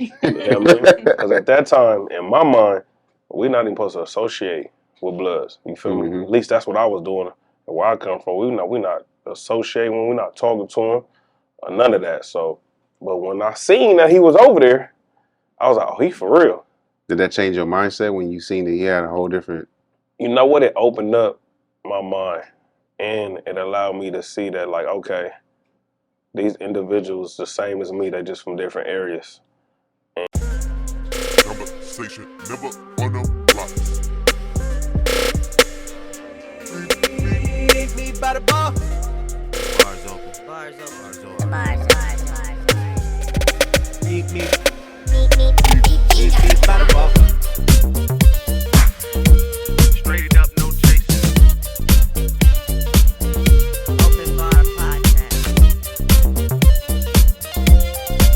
You know what I mean? Because at that time, in my mind, we're not even supposed to associate with Bloods. You feel me? At least that's what I was doing. And where I come from, we not associating, we're not talking to him, or none of that. So, but when I seen that he was over there, I was like, oh, he for real. Did that change your mindset when you seen that he had a whole different? You know what? It opened up my mind, and it allowed me to see that, like, okay, these individuals the same as me, they're just from different areas. Conversation never on the blocks. Meet me by the bar. Bars open. Bars open. Bars open. Meet me by the bar. Straight up, no chasing. Open bar podcast.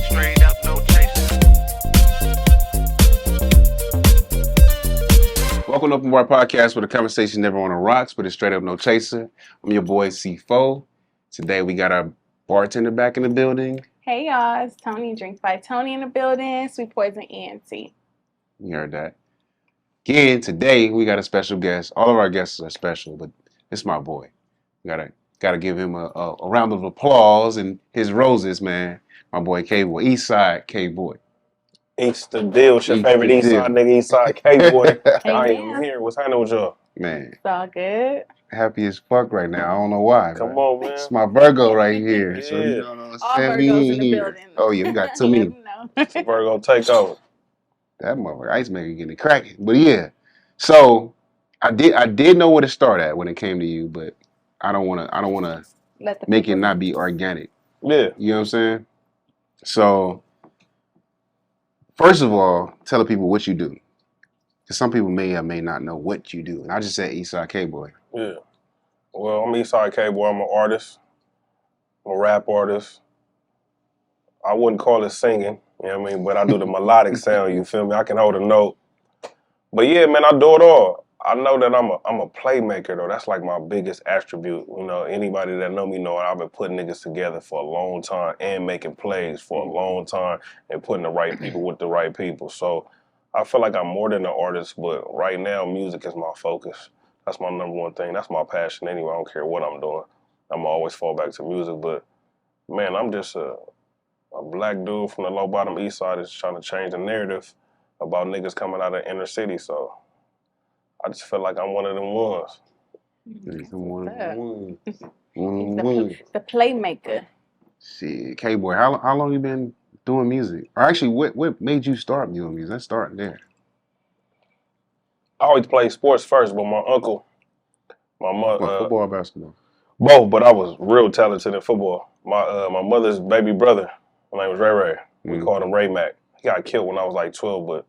Straight up, no chasing. Welcome to Open Bar Podcast, where the conversation never on the rocks, but it's straight up no chaser. I'm your boy C4. Today we got our bartender back in the building. Hey y'all, it's Toni, Drinks by Toni in the building, Sweet Poison ENT. You heard that. Again, today we got a special guest. All of our guests are special, but it's my boy. We gotta give him a round of applause and his roses, man. My boy K-Boy, Eastside K-Boy. East the deal. It's your East favorite the East deal. Side nigga, East Side K-Boy. Hey, I man. am here. What's happening with y'all? Man, It's all good. happy as fuck right now. I don't know why. Come man. on, man. It's my Virgo right here. So you Yeah. know what All I'm saying? We Virgos in the here. building. Oh yeah, we got too You many. never know. It's a Virgo takeover. That motherfucker ice maker getting it cracking. But yeah. So I did know where to start at when it came to you, but I don't wanna Let the make it people- not be organic. Yeah. You know what I'm saying? So first of all, tell the people what you do. Because some people may or may not know what you do. And I just said Eastside K-Boy. Yeah. Well, I'm Eastside K-Boy. I'm an artist. I'm a rap artist. I wouldn't call it singing, you know what I mean? But I do the melodic sound, you feel me? I can hold a note. But yeah, man, I do it all. I know that I'm a playmaker, though. That's like my biggest attribute. You know, anybody that know me know I've been putting niggas together for a long time and making plays for a long time and putting the right people with the right people. So I feel like I'm more than an artist, but right now music is my focus. That's my number one thing. That's my passion anyway. I don't care what I'm doing. I'm always fall back to music. But man, I'm just a black dude from the low bottom east side that's trying to change the narrative about niggas coming out of the inner city. So I just feel like I'm one of them ones. The playmaker. Shit, K-Boy, how long you been doing music? Or actually, what made you start doing music? Let's start there. I always played sports first, but my uncle, my What, mother, football or basketball? both, but I was real talented in football. My mother's baby brother, his name was Ray Ray. We called him Ray Mac. He got killed when I was like 12, but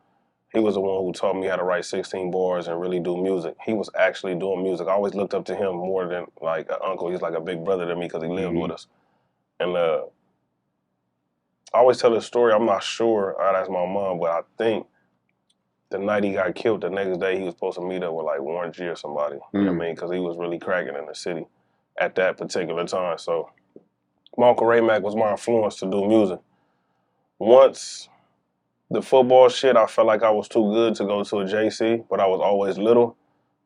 he was the one who taught me how to write 16 bars and really do music. He was actually doing music. I always looked up to him more than like an uncle. He's like a big brother to me because he lived with us. And I always tell this story. I'm not sure. I'd ask my mom, but I think the night he got killed, the next day he was supposed to meet up with like Warren G or somebody. You know what I mean? Because he was really cracking in the city at that particular time. So my Uncle Ray Mac was my influence to do music. Once the football shit, I felt like I was too good to go to a JC, but I was always little.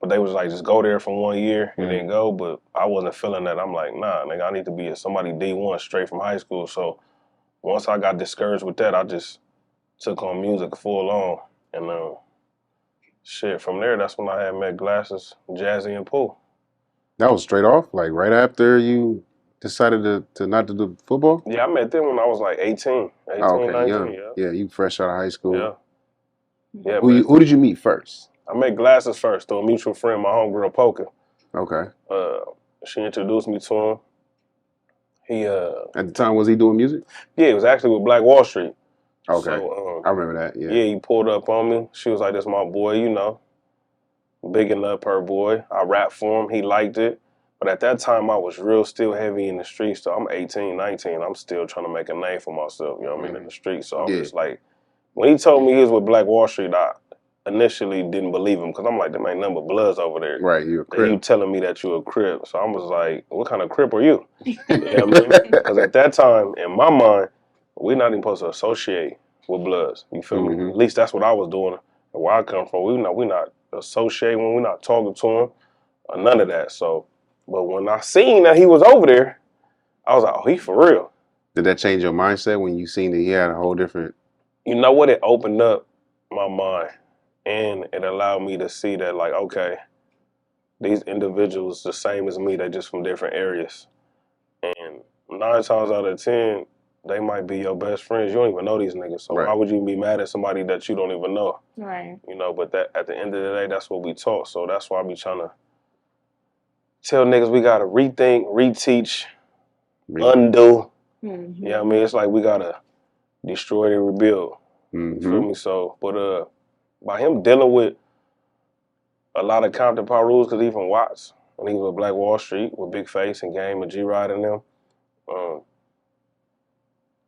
But they was like, just go there for 1 year and then go. But I wasn't feeling that. I'm like, nah, nigga, I need to be somebody D1 straight from high school. So once I got discouraged with that, I just took on music full on. And shit, from there, that's when I had met Glasses, Jazzy, and Pooh. That was straight off, like right after you decided to not to do football? Yeah, I met them when I was like 18, 19, 19, young. yeah. Yeah, you fresh out of high school. Yeah. Yeah, Who did you meet first? I met Glasses first through a mutual friend, my homegirl Poker. Okay. She introduced me to him. He At the time, was he doing music? yeah, it was actually with Black Wall Street. Okay. So, I remember that, yeah. yeah, he pulled up on me. She was like, "This my boy, you know." Bigging up her boy. I rapped for him. He liked it. But at that time, I was real still heavy in the streets. So I'm 18, 19. I'm still trying to make a name for myself, you know what I mean, in the streets. So I'm just like, when he told me he was with Black Wall Street, I initially didn't believe him because I'm like, there ain't nothing but Bloods over there. Right, you a And Crip. you telling me that you a Crip. So I was like, what kind of Crip are you? You know what I mean? Because at that time, in my mind, we're not even supposed to associate with Bloods. You feel me? At least that's what I was doing. And where I come from, we not associating, we're not talking to him, or none of that. So, but when I seen that he was over there, I was like, oh, he for real. Did that change your mindset when you seen that he had a whole different? You know what? It opened up my mind, and it allowed me to see that, like, okay, these individuals the same as me, they just from different areas. And 9 times out of 10, they might be your best friends. You don't even know these niggas. So why would you be mad at somebody that you don't even know? Right. You know, but that at the end of the day, that's what we taught. So that's why I be trying to tell niggas we gotta rethink, reteach, undo. Mm-hmm. You know what I mean? It's like we gotta destroy and rebuild. You feel me? So, but by him dealing with a lot of Compton Power rules, because he from Watts, when he was at Black Wall Street with Big Face and Game and G-Ride and them,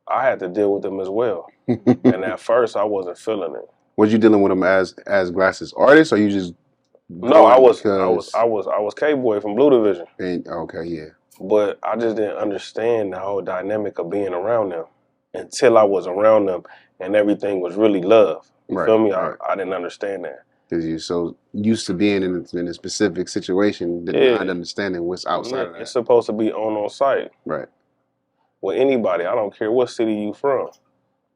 I had to deal with them as well. And at first, I wasn't feeling it. Was you dealing with them as Glasses artist, or you just? No, I was K-Boy from Blue Division. And, okay, yeah. But I just didn't understand the whole dynamic of being around them until I was around them and everything was really love. You feel me? I didn't understand that. Because you're so used to being in a specific situation, not understanding what's outside of that. It's supposed to be on site. Right. With anybody, I don't care what city you from.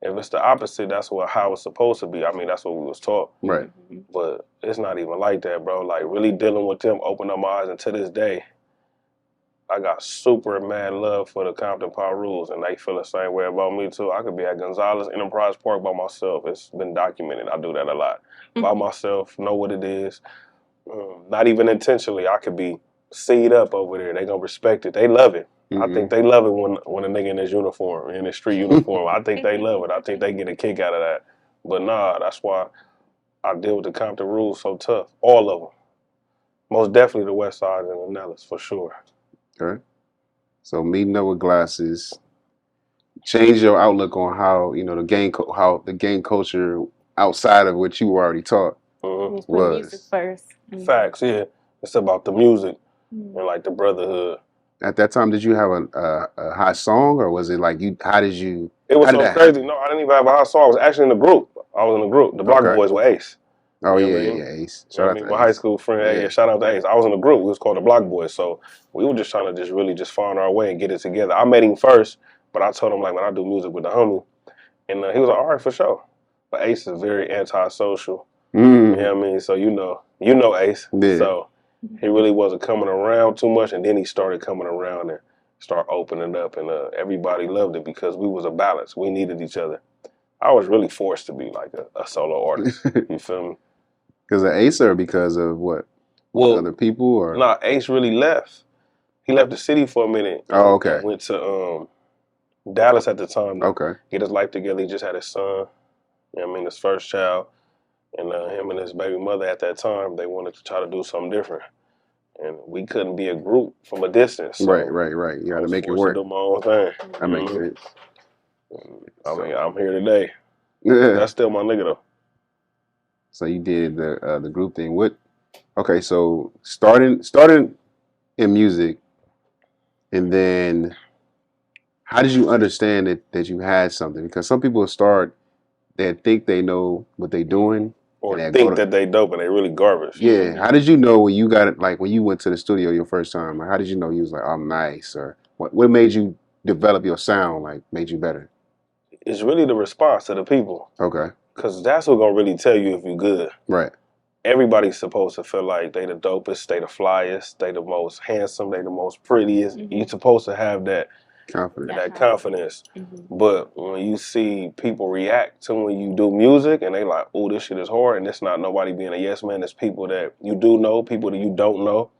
If it's the opposite, that's how it's supposed to be. I mean, that's what we was taught. Right. But it's not even like that, bro. Like, really dealing with them opened up my eyes, and to this day, I got super mad love for the Compton Power Rules, and they feel the same way about me, too. I could be at Gonzales Enterprise Park by myself. It's been documented. I do that a lot. By myself, know what it is. Not even intentionally. I could be seed up over there. They gonna respect it. They love it. I think they love it when a nigga in his uniform, in his street uniform. I think they love it. I think they get a kick out of that. But nah, that's why I deal with the Compton rules so tough. All of them. Most definitely the West Side and the Nellis, for sure. Okay. So meeting up with Glasses changed your outlook on how, you know, how the gang culture outside of what you were already taught Put was. music first. Facts, yeah. It's about the music and like the brotherhood. At that time, did you have a hot song, or was it like how did you? It was so crazy. No, I didn't even have a hot song. I was actually in the group. I was in the group. The Block Boys with Ace. Oh, you know yeah, Ace. Shout out to my high school friend. Yeah, shout out to Ace. I was in the group. We was called the Block Boys. So we were just trying to really find our way and get it together. I met him first, but I told him, like, when I do music with the homie. And he was like, all right, for sure. But Ace is very antisocial. You know what I mean? So you know Ace. Yeah. So he really wasn't coming around too much, and then he started coming around and start opening up, and everybody loved it because we was a balance. We needed each other. I was really forced to be like a solo artist. You feel me? Because of Ace, or because of what? Well, other people, or nah, Ace really left. He left the city for a minute. Oh, okay. Went to Dallas at the time. Okay. Get his life together. He just had his son. You know what I mean? His first child. And him and his baby mother at that time, they wanted to try to do something different. And we couldn't be a group from a distance. So right. You got to make it work. I do my own thing. That makes sense. I mean, I'm here today. Yeah. That's still my nigga, though. So you did the group thing. Okay, so starting in music, and then how did you understand that you had something? Because some people they think they know what they're doing. Or think that they dope and they really garbage. Yeah. How did you know when you got it? Like when you went to the studio your first time, like how did you know you was like, I'm nice? Or what made you develop your sound, like made you better? It's really the response to the people. Okay. Because that's what's going to really tell you if you're good. Right. Everybody's supposed to feel like they the dopest, they the flyest, they the most handsome, they the most prettiest. You're supposed to have that confidence. But when you see people react to when you do music and they like, oh, this shit is hard, and it's not nobody being a yes man, it's people that you do know, people that you don't know,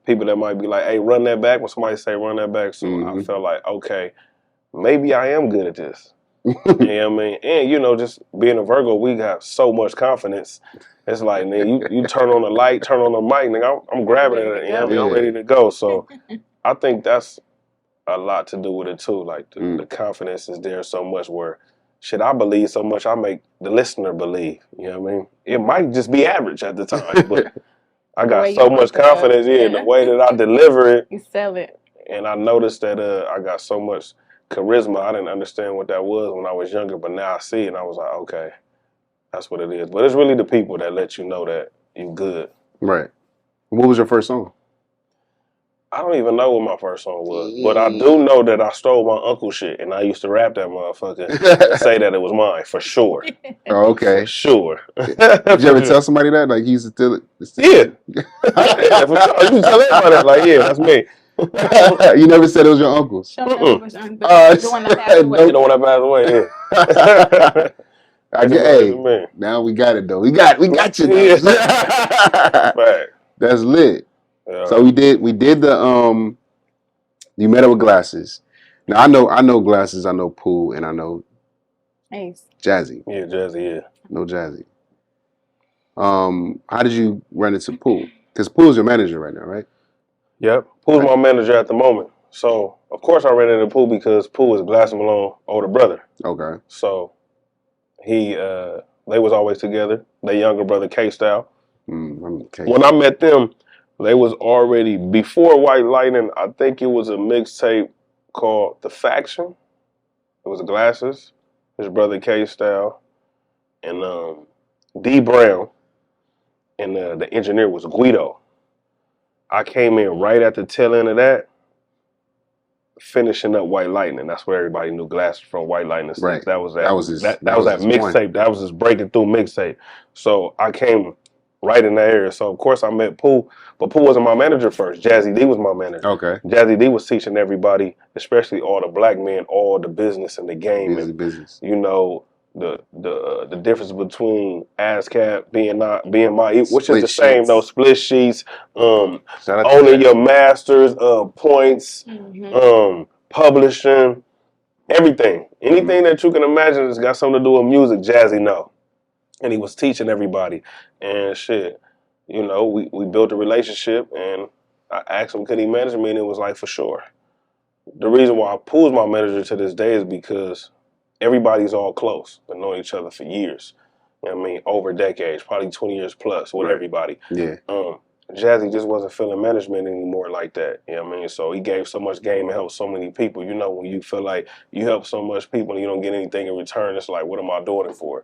people that might be like, hey, run that back when somebody say run that back. So I felt like, okay, maybe I am good at this. You know what I mean? And, you know, just being a Virgo, we got so much confidence. It's like, man, you turn on the light, turn on the mic, nigga, I'm grabbing it, you know what I mean? I'm ready to go. So I think that's a lot to do with it too. Like the confidence is there so much where, shit, I believe so much I make the listener believe. You know what I mean? It might just be average at the time, but I got so much confidence in the way that I deliver it. You sell it. And I noticed that I got so much charisma. I didn't understand what that was when I was younger, but now I see it and I was like, okay, that's what it is. But it's really the people that let you know that you good. Right. What was your first song? I don't even know what my first song was, but I do know that I stole my uncle's shit, and I used to rap that motherfucker and say that it was mine for sure. Oh, okay. For sure. Did you ever tell somebody that? Like, he used to steal it? Yeah. Yeah, for sure. You can tell everybody that. Like, yeah, that's me. You never said it was your uncle's? Show them it was the one that passed away. You know when I passed away, yeah. Hey, now we got it though. We got you now. Yeah. Right. That's lit. Yeah. So we did the you met up with Glasses. Now I know Glasses, I know Pooh, and I know Ace. Jazzy. Yeah, Jazzy, yeah. No Jazzy. How did you run into Pooh? Because Pooh's your manager right now, right? Yep. Pooh's my manager at the moment. So of course I ran into Pooh because Pooh is Glass Malone older brother. Okay. So he they was always together. Their younger brother K-Style. When I met them, they was already before White Lightning. I think it was a mixtape called The Faction. It was Glasses, his brother K-Style, and D Brown, and the engineer was Guido. I came in right at the tail end of that, finishing up White Lightning. That's where everybody knew Glasses from, White Lightning. Right. That was his mixtape. That was his breaking through mixtape. So I came right in that area. So of course I met Pooh, but Pooh wasn't my manager first. Jazzy D was my manager. Okay. Jazzy D was teaching everybody, especially all the black men, all the business in the game. Business. You know, the difference between ASCAP being my, which is the same though, split sheets, owning your masters, points, publishing, everything. Anything that you can imagine that's got something to do with music, Jazzy know. And he was teaching everybody. And shit, you know, we built a relationship, and I asked him, could he manage me? And it was like, for sure. The reason why Pooh's my manager to this day is because everybody's all close. Been knowing each other for years. You know what I mean? Over decades, probably 20 years plus with everybody. Yeah. Jazzy just wasn't feeling management anymore like that. You know what I mean? So he gave so much game and helped so many people. You know, when you feel like you help so much people and you don't get anything in return, it's like, what am I doing it for?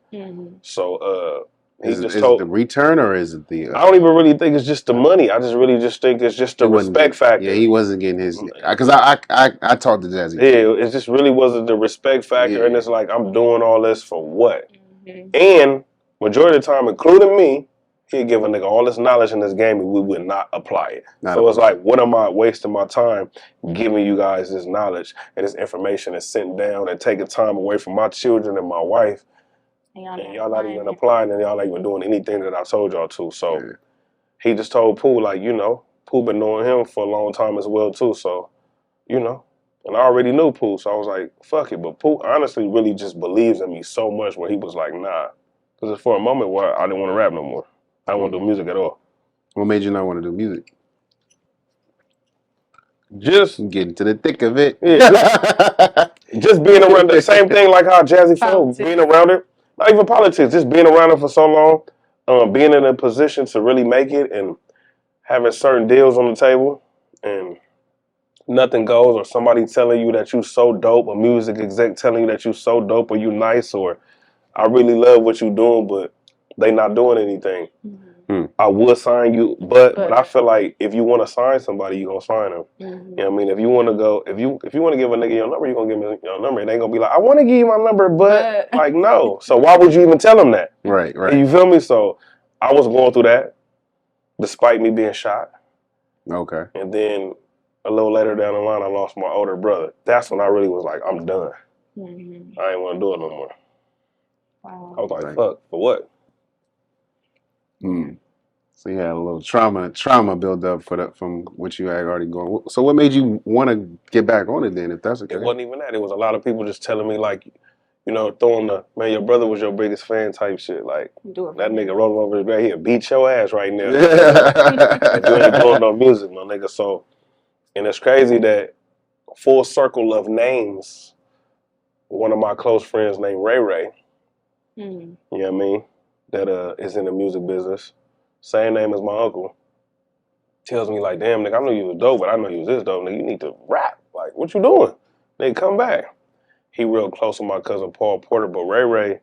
So is it the return, or is it the... I don't even really think it's just the money. I just really think it's just the respect factor. Yeah, he wasn't getting his... Because I talked to Jazzy. Yeah, it just really wasn't the respect factor. Yeah. And it's like, I'm doing all this for what? And majority of the time, including me, he'd give a nigga all this knowledge in this game and we would not apply it. So it's like, what am I wasting my time giving you guys this knowledge and this information and sitting down and taking time away from my children and my wife, and y'all not even applying, and y'all not even doing anything that I told y'all to. So he just told Pooh, like, you know, Pooh been knowing him for a long time as well too. So, you know, and I already knew Pooh, so I was like, fuck it. But Pooh honestly really just believes in me so much where he was like, nah. Because it's for a moment where I didn't want to rap no more. I don't want to do music at all. What made you not want to do music? Just getting to the thick of it. Yeah, just being around the same thing like how Jazzy felt, being around it. Not even politics, just being around it for so long, being in a position to really make it and having certain deals on the table and nothing goes, or somebody telling you that you so dope, a music exec telling you that you so dope or you nice, or I really love what you doing, but they not doing anything. I would sign you, but I feel like if you want to sign somebody, you gonna sign them. You know what I mean? If you want to go, if you want to give a nigga your number, you gonna give me your number. And they ain't gonna be like, I want to give you my number, but like, no. So why would you even tell them that? Right. You feel me? So I was going through that, despite me being shot. Okay. And then a little later down the line, I lost my older brother. That's when I really was like, I'm done. I ain't want to do it no more. Wow. I was like, fuck, for what? So you had a little trauma build up from what you had already going. So what made you want to get back on it then, if that's okay? It wasn't even that. It was a lot of people just telling me, like, you know, throwing the, man, your brother was your biggest fan type shit. Like, that nigga rolling over his back, he'll beat your ass right now. Like, you ain't doing no music, my nigga. So, and it's crazy that full circle of names, one of my close friends named Ray Ray, you know what I mean, that is in the music business, same name as my uncle, tells me like, damn, nigga, I know you was dope, but I know you was this dope, nigga, you need to rap. Like, what you doing? Nigga, come back. he real close with my cousin Paul Porter, but Ray Ray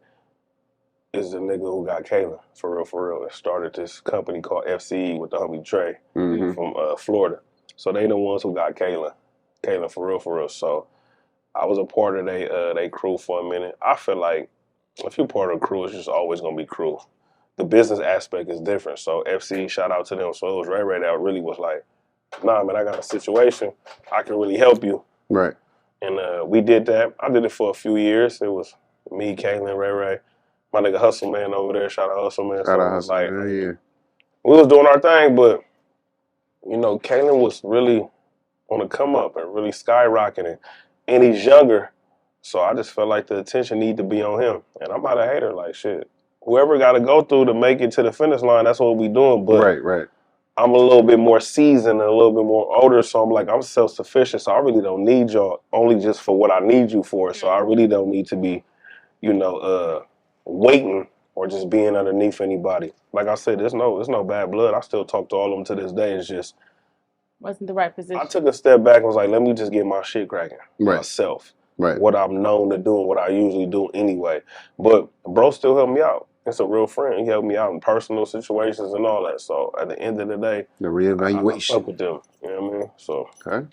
is the nigga who got Kayla, for real. It started this company called FCE with the homie Trey from Florida. So they the ones who got Kayla for real. So I was a part of they crew for a minute. I feel like if you're part of a crew, it's just always gonna be crew. The business aspect is different. So FCE, shout out to them. So it was Ray Ray that really was like, nah, man, I got a situation. I can really help you. Right. And we did that. I did it for a few years. It was me, Kaylin, Ray Ray. My nigga Hustle Man over there. Shout out Hustle Man. Shout out Hustle Man, yeah. We was doing our thing, but, you know, Kaylin was really on the come up and really skyrocketing. And he's younger. So I just felt like the attention need to be on him. And I'm not a hater. Like, shit. Whoever got to go through to make it to the finish line, that's what we doing. But right. I'm a little bit more seasoned and a little bit more older, so I'm like, I'm self-sufficient, so I really don't need y'all only just for what I need you for. So I really don't need to be, you know, waiting or just being underneath anybody. Like I said, there's no bad blood. I still talk to all of them to this day. It's just wasn't the right position. I took a step back and was like, let me just get my shit cracking myself. Right. What I'm known to do and what I usually do anyway. But bro still helped me out. It's a real friend. He helped me out in personal situations and all that. So at the end of the day, the reevaluation. I fuck with them. You know what I mean? So okay.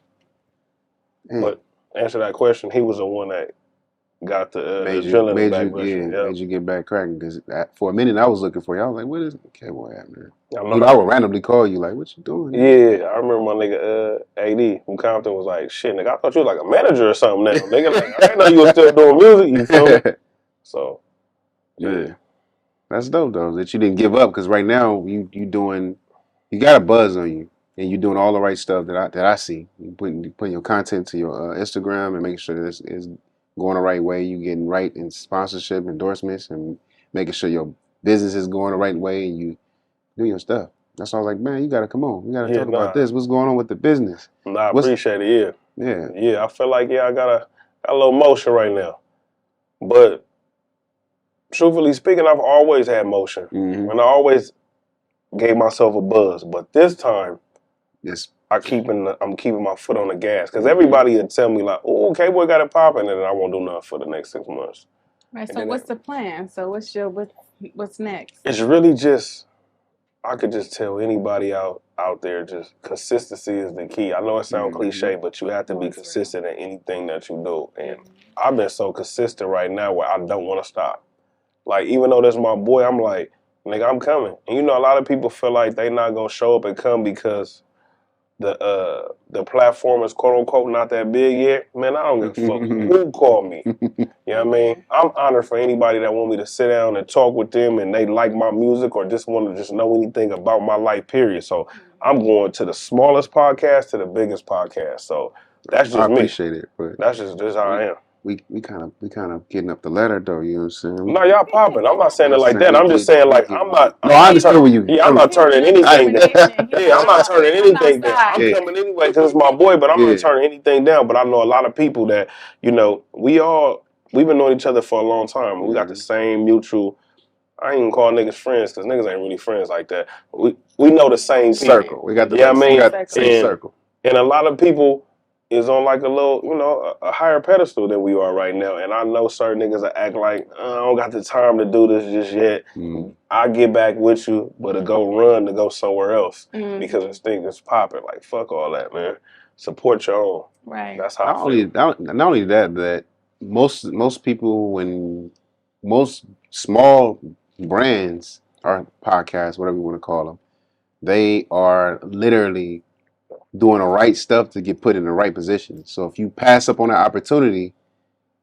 But answer that question, he was the one that got the made you get back cracking. Because for a minute I was looking for you. I was like, "What is K-Boy at, man?" I would randomly call you like, "What you doing?" Yeah, I remember my nigga AD from Compton was like, "Shit, nigga, I thought you was like a manager or something now, nigga. Like, I didn't know you was still doing music. You feel me?" So yeah, that's dope though that you didn't give up. Because right now you got a buzz on you. And you're doing all the right stuff that I see. You putting your content to your Instagram and making sure that it's going the right way. You getting right in sponsorship, endorsements, and making sure your business is going the right way. And you do your stuff. That's why I was like, man, you gotta come on. You gotta talk about this. What's going on with the business? I appreciate it. Yeah. I feel like I got a little motion right now, but truthfully speaking, I've always had motion, and I always gave myself a buzz. But this time. Yes, I'm keeping my foot on the gas because everybody would tell me like, "Oh, K-Boy got it popping," and then I won't do nothing for the next 6 months. Right. So what's the plan? So what's next? It's really just I could just tell anybody out there just consistency is the key. I know it sounds cliche, but you have to be consistent in anything that you do. And I've been so consistent right now where I don't want to stop. Like even though that's my boy, I'm like, nigga, I'm coming. And you know, a lot of people feel like they not gonna show up and come because the platform is quote unquote not that big yet. Man, I don't give a fuck who called me. You know what I mean? I'm honored for anybody that want me to sit down and talk with them and they like my music or just want to just know anything about my life, period. So I'm going to the smallest podcast to the biggest podcast. So that's just me. I appreciate it, but that's just how I am. We kind of getting up the ladder though, you know what I'm saying? No, y'all popping. I'm not saying it like that. I'm just saying like I'm not. No, I understand what you. Yeah, I'm not turning anything down. Yeah, I'm not turning anything down. I'm coming anyway because it's my boy, but I'm not turning anything down. But I know a lot of people that we've been knowing each other for a long time. We got the same mutual. I ain't even call niggas friends because niggas ain't really friends like that. We know the same circle. We got the same circle. And a lot of people is on like a little, a higher pedestal than we are right now. And I know certain niggas that act like, I don't got the time to do this just yet. I'll get back with you, but to go somewhere else because this thing is popping. Like, fuck all that, man. Support your own. Right. That's how I feel. Not only that most people, when most small brands or podcasts, whatever you want to call them, they are literally doing the right stuff to get put in the right position. So if you pass up on that opportunity,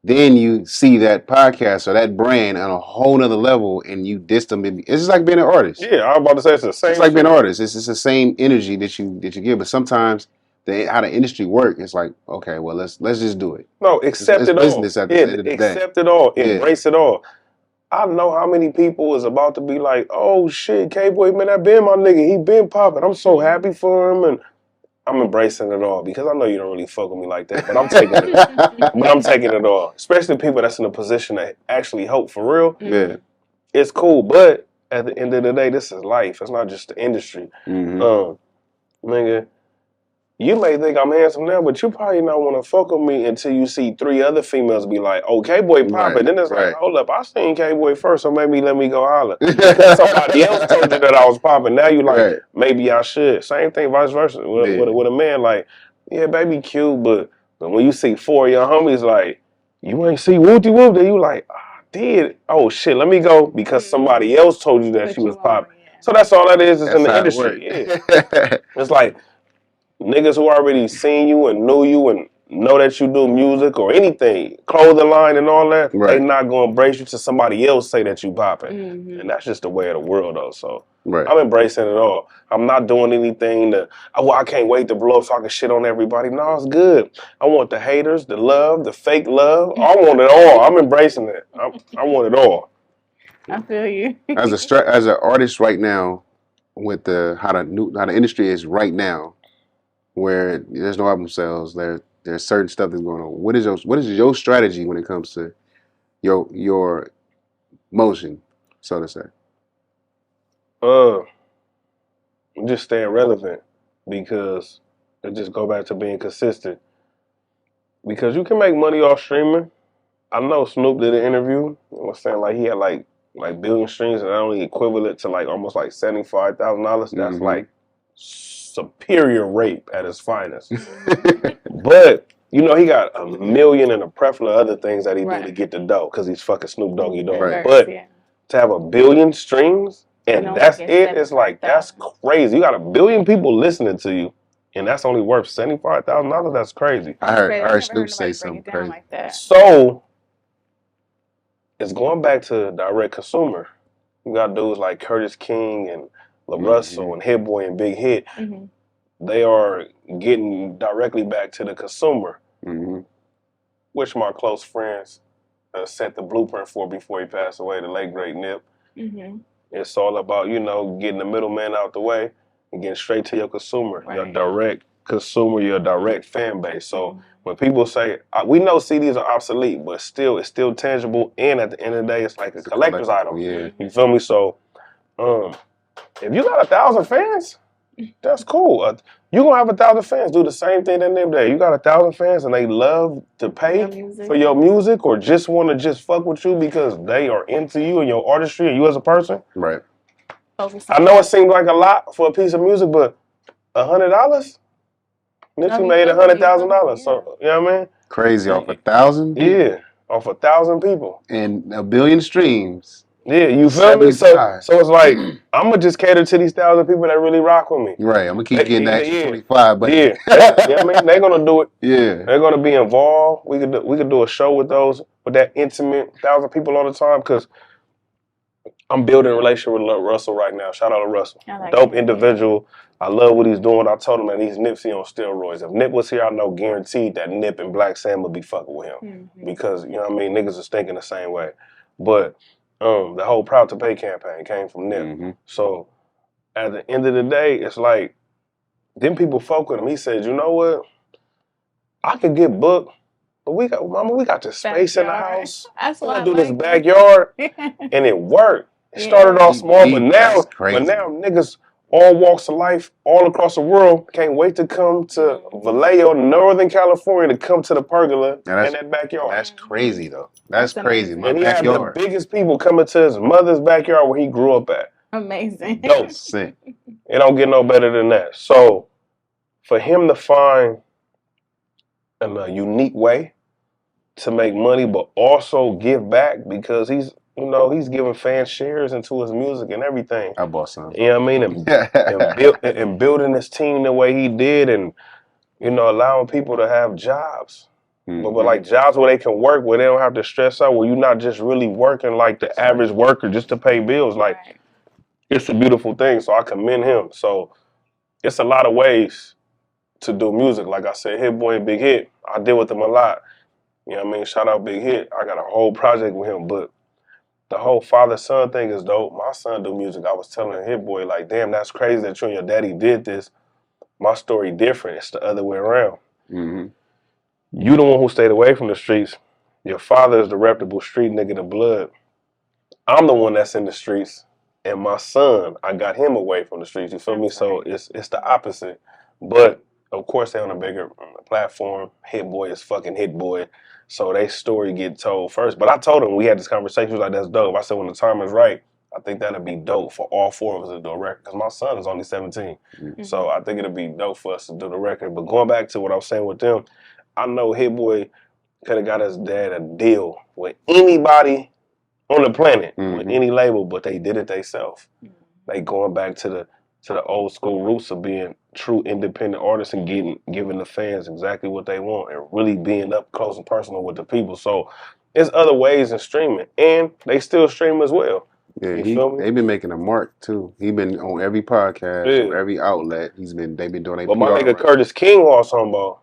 then you see that podcast or that brand on a whole nother level and you diss them. It's just like being an artist. Yeah, I was about to say it's the same. It's like being an artist. It's the same energy that you give. But sometimes how the industry works, it's like, okay, well let's just do it. No, accept it all. Business at the end of the day. Accept it all. Embrace it all. I know how many people is about to be like, oh shit, K-Boy, man, that been my nigga. He been popping. I'm so happy for him and I'm embracing it all because I know you don't really fuck with me like that, but I'm taking it. But I'm taking it all, especially people that's in a position that actually help for real. Yeah, it's cool, but at the end of the day, this is life. It's not just the industry. Nigga, you may think I'm handsome now, but you probably not want to fuck with me until you see 3 other females be like, oh, K-Boy poppin'. Then it's like, hold up, I seen K-Boy first, so maybe let me go holler. Because somebody else told you that I was popping. Now you like, maybe I should. Same thing, vice versa. With a man, like, yeah, baby cute, but when you see 4 of your homies, like, you ain't see whoopty-whoop, then you like, I did. Oh, shit, let me go because somebody else told you that she was popping. So that's all that is in the industry. Yeah. It's like, niggas who already seen you and knew you and know that you do music or anything, clothing line and all that, they not gonna embrace you till somebody else say that you popping. And that's just the way of the world though. So I'm embracing it all. I'm not doing anything to, oh, I can't wait to blow up so I can shit on everybody. No, it's good. I want the haters, the love, the fake love. I want it all. I'm embracing it. I want it all. I feel you. As an artist right now, with how the industry is right now, where there's no album sales, there's certain stuff that's going on. What is your strategy when it comes to your motion, so to say? Just staying relevant, because it just go back to being consistent. Because you can make money off streaming. I know Snoop did an interview. I was saying like he had like billion streams and that only equivalent to like almost like $75,000. That's like superior rape at its finest. But you know he got a million and a plethora of other things that he do to get the dough because he's fucking Snoop Doggy Dogg. But to have a billion streams and that's it, it's like that's crazy. You got a billion people listening to you. And that's only worth $75,000. That's crazy. I heard Snoop say something crazy. Like that. So it's going back to direct consumer. You got dudes like Curtis King and LaRussell and Hit Boy and Big Hit. They are getting directly back to the consumer, which my close friends set the blueprint for before he passed away, the late great Nip. It's all about, you know, getting the middleman out the way and getting straight to your consumer, your direct consumer, your direct fan base. So when people say, we know CDs are obsolete, but still, it's still tangible. And at the end of the day, it's like a collector's item. Yeah. You feel me? So if you got 1,000 fans, that's cool. You gonna have 1,000 fans do the same thing that Nip did. You got 1,000 fans and they love to pay for your music or just want to just fuck with you because they are into you and your artistry and you as a person. Right. I know it seems like a lot for a piece of music, but $100? Nipsey made $100,000. So, you know what I mean? Crazy. Off 1,000? Yeah. Off 1,000 people. And a billion streams. Yeah, you feel me? So it's like, I'm going to just cater to these 1,000 people that really rock with me. Right. I'm going to keep getting that extra 25. But yeah. You know what I mean? They're going to do it. Yeah. They're going to be involved. We could do a show with that intimate 1,000 people all the time because I'm building a relationship with Russell right now. Shout out to Russell. Dope individual. I love what he's doing. I told him that he's Nipsey on steroids. If Nip was here, I know guaranteed that Nip and Black Sam would be fucking with him. Because, you know what I mean, niggas is thinking the same way. But the whole Proud to Pay campaign came from Nip. So at the end of the day, it's like, them people fuck with him. He said, you know what? I could get booked, but we got this space in the house. That's why I do this backyard. And it worked. It started off small, but now niggas all walks of life, all across the world, can't wait to come to Vallejo, Northern California, to come to the pergola in that backyard. That's crazy, though. That's crazy. My and he backyard. had the biggest people coming to his mother's backyard where he grew up at. Amazing. Dope. Sick. It don't get no better than that. So for him to find a unique way to make money, but also give back because he's giving fans shares into his music and everything. I bought some. You know what I mean? And building his team the way he did and, you know, allowing people to have jobs. But like jobs where they can work, where they don't have to stress out, where you're not just really working like the average worker just to pay bills. Like, it's a beautiful thing. So I commend him. So it's a lot of ways to do music. Like I said, Hit Boy and Big Hit, I deal with them a lot. You know what I mean? Shout out Big Hit. I got a whole project with him, but the whole father-son thing is dope. My son do music. I was telling Hit Boy, like, damn, that's crazy that you and your daddy did this. My story different. It's the other way around. You the one who stayed away from the streets. Your father is the reputable street nigga, the blood. I'm the one that's in the streets. And my son, I got him away from the streets. You feel me? So it's the opposite. But of course they're on a bigger platform. Hit Boy is fucking Hit Boy. So they story get told first. But I told him, we had this conversation, he was like, that's dope. I said, when the time is right, I think that'd be dope for all four of us to do a record. Because my son is only 17. Mm-hmm. So I think it'd be dope for us to do the record. But going back to what I was saying with them, I know Hit Boy could have got his dad a deal with anybody on the planet, with any label, but they did it themselves. They going back to the old school roots of being true independent artists and giving the fans exactly what they want and really being up close and personal with the people. So there's other ways in streaming, and they still stream as well. Yeah, You feel me? they've been making a mark too. He been on every podcast, on every outlet. They've been doing. But my nigga Curtis King was talking about.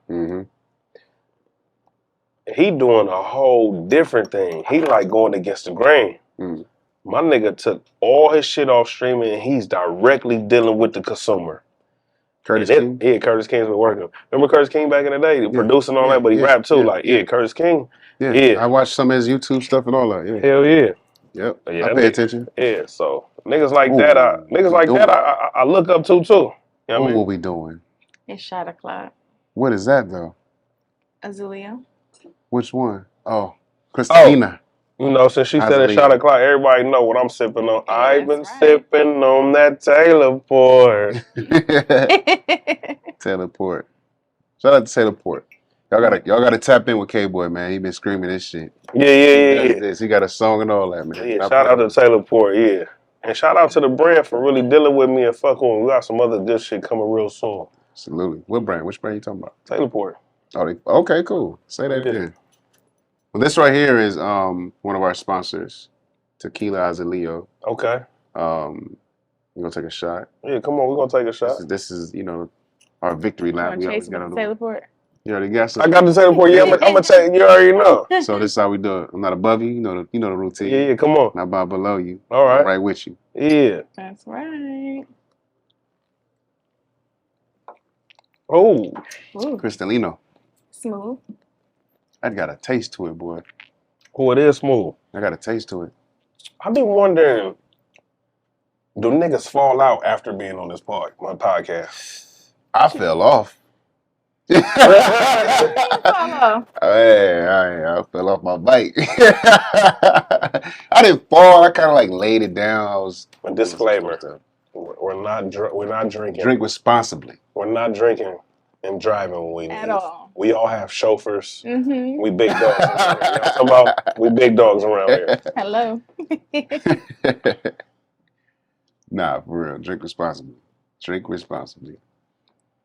He doing a whole different thing. He like going against the grain. My nigga took all his shit off streaming and he's directly dealing with the consumer. Curtis King? Yeah, Curtis King's been working. Remember Curtis King back in the day? Producing all that, but he rapped too. Curtis King. Yeah. I watched some of his YouTube stuff and all that. Yeah. Hell yeah. Yep. Yeah, I pay attention. Yeah, so niggas like that, I look up to too. You know what I mean? What we doing? It's Shot O'Clock. What is that though? Azalea. Which one? Oh, Christina. You know, since she said it's Shot O'Clock, everybody know what I'm sipping on. Yeah, I've been sipping on that Taylorport. Taylorport. Shout out to Taylorport. Y'all gotta tap in with K-Boy, man. He been screaming this shit. Yeah. He got a song and all that, man. Yeah, shout out to Taylorport, yeah. And shout out to the brand for really dealing with me and fuck with me. We got some other good shit coming real soon. Absolutely. What brand? Which brand you talking about? Taylorport. Oh, okay, cool. Say that again. Well, this right here is one of our sponsors, Tequila Azalea. Okay. We're gonna take a shot. Yeah, come on, we're gonna take a shot. This is our victory lap. We always got a Taylorport. You already guessed it. I got the Taylorport. Yeah, I'm gonna take. You already know. So this is how we do it. I'm not above you. You know the routine. Yeah, come on. Not about below you. All right. I'm right with you. Yeah. That's right. Oh. Cristalino. Smooth. I got a taste to it, boy. Oh, it is smooth. I got a taste to it. I be wondering, do niggas fall out after being on this my podcast? I fell off. I fell off my bike. I didn't fall. I kind of like laid it down. I was. A disclaimer: we're not drinking. Drink responsibly. We're not drinking and driving when we at all. We all have chauffeurs. Mm-hmm. We big dogs around here. You know what I'm talking about? We big dogs around here. Hello. Nah, for real. Drink responsibly. Drink responsibly.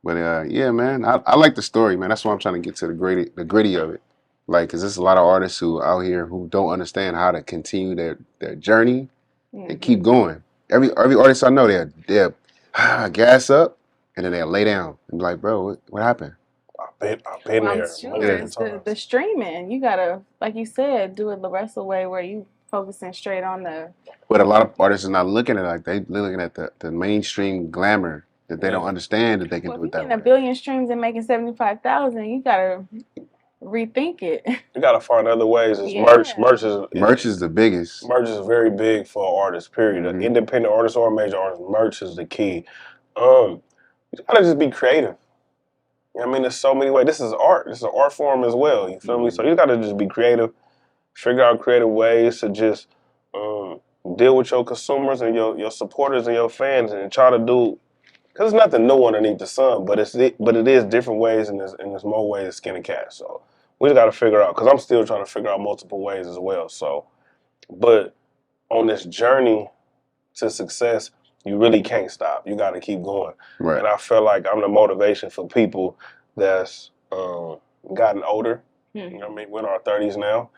But yeah, man, I like the story, man. That's why I'm trying to get to the gritty of it. Like, cause there's a lot of artists who out here who don't understand how to continue their journey and keep going. Every artist I know, they'll gas up and then they'll lay down and be like, bro, what happened? I've been there. Sure. It's the streaming. You gotta, like you said, do it the rest of the way where you focusing straight on the. But a lot of artists are not looking at it like they're looking at the mainstream glamour that they don't understand that they can do it that way. Getting 1 billion streams and making 75,000, you gotta rethink it. You gotta find other ways. It's merch. Merch is the biggest. Merch is very big for artists. Period. An independent artist or a major artist, merch is the key. You gotta just be creative. You know what I mean? There's so many ways. This is art. This is an art form as well. You feel me? So you gotta just be creative. Figure out creative ways to just deal with your consumers and your supporters and your fans and try to do. Because there's nothing new underneath the sun, but it is different ways and there's more ways to skin a cat. So we just got to figure out, because I'm still trying to figure out multiple ways as well. So, but on this journey to success, you really can't stop. You got to keep going. Right. And I feel like I'm the motivation for people that's gotten older. You know what I mean? We're in our 30s now.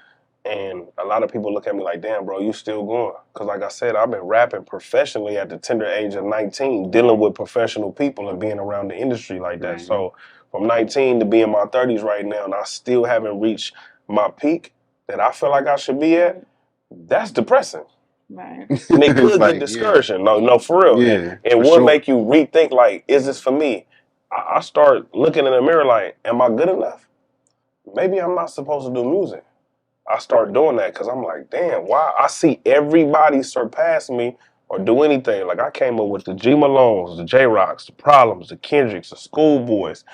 And a lot of people look at me like, damn, bro, you still going. Because like I said, I've been rapping professionally at the tender age of 19, dealing with professional people and being around the industry like that. Mm-hmm. So from 19 to be in my 30s right now, and I still haven't reached my peak that I feel like I should be at, that's depressing. Right. And it could get discouraging. Yeah. No, for real. Yeah, and would make you rethink, like, is this for me? I start looking in the mirror like, am I good enough? Maybe I'm not supposed to do music. I start doing that because I'm like, damn, why? I see everybody surpass me or do anything. Like I came up with the G Malones, the J Rocks, the Problems, the Kendricks, the Schoolboys.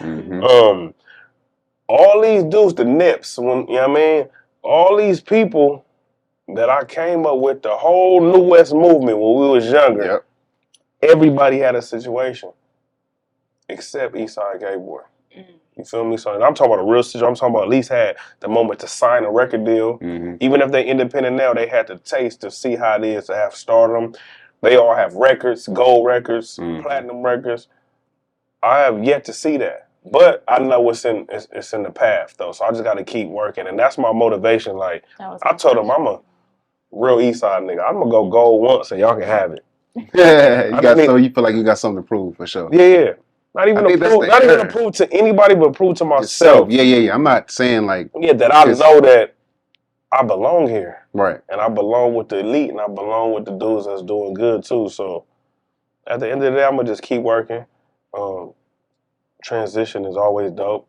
All these dudes, the Nips, when you know what I mean? All these people that I came up with the whole New West movement when we was younger. Yep. Everybody had a situation except Eastside Gay Boy. You feel me? So I'm talking about a real situation. I'm talking about at least had the moment to sign a record deal. Even if they independent now, they had the taste to see how it is to have stardom. They all have records, gold records, platinum records. I have yet to see that. But I know it's in the path, though. So I just got to keep working. And that's my motivation. Like, I told them I'm a real Eastside nigga. I'm going to go gold once and y'all can have it. So you feel like you got something to prove, for sure. Yeah. Not even to prove to anybody, but prove to myself. Yeah. I'm not saying like... Yeah, that I know that I belong here. Right. And I belong with the elite, and I belong with the dudes that's doing good, too. So at the end of the day, I'm going to just keep working. Transition is always dope.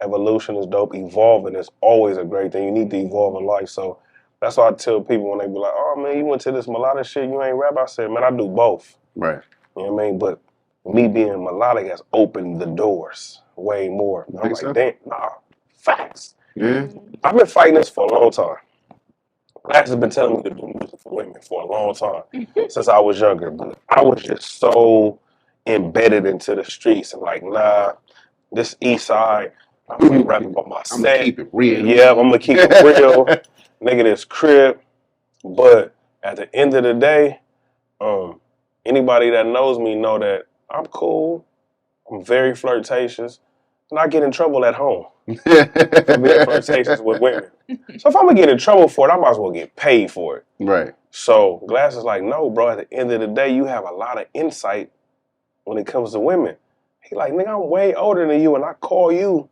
Evolution is dope. Evolving is always a great thing. You need to evolve in life. So that's why I tell people when they be like, oh, man, you went to this melodic shit, you ain't rap. I said, man, I do both. Right. You know what I mean? But me being melodic has opened the doors way more. I'm like, so? damn, nah, facts. Yeah. I've been fighting this for a long time. Lax has been telling me to do music for women for a long time, since I was younger. But I was just so embedded into the streets and like, nah, this East Side, I'm gonna rap about my set. I'm gonna keep it real. Yeah, I'm gonna keep it real. Nigga, this crib. But at the end of the day, anybody that knows me know that I'm cool. I'm very flirtatious. And I get in trouble at home for being flirtatious with women. So if I'm going to get in trouble for it, I might as well get paid for it. Right. So Glass is like, no, bro, at the end of the day, you have a lot of insight when it comes to women. He like, nigga, I'm way older than you, and I call you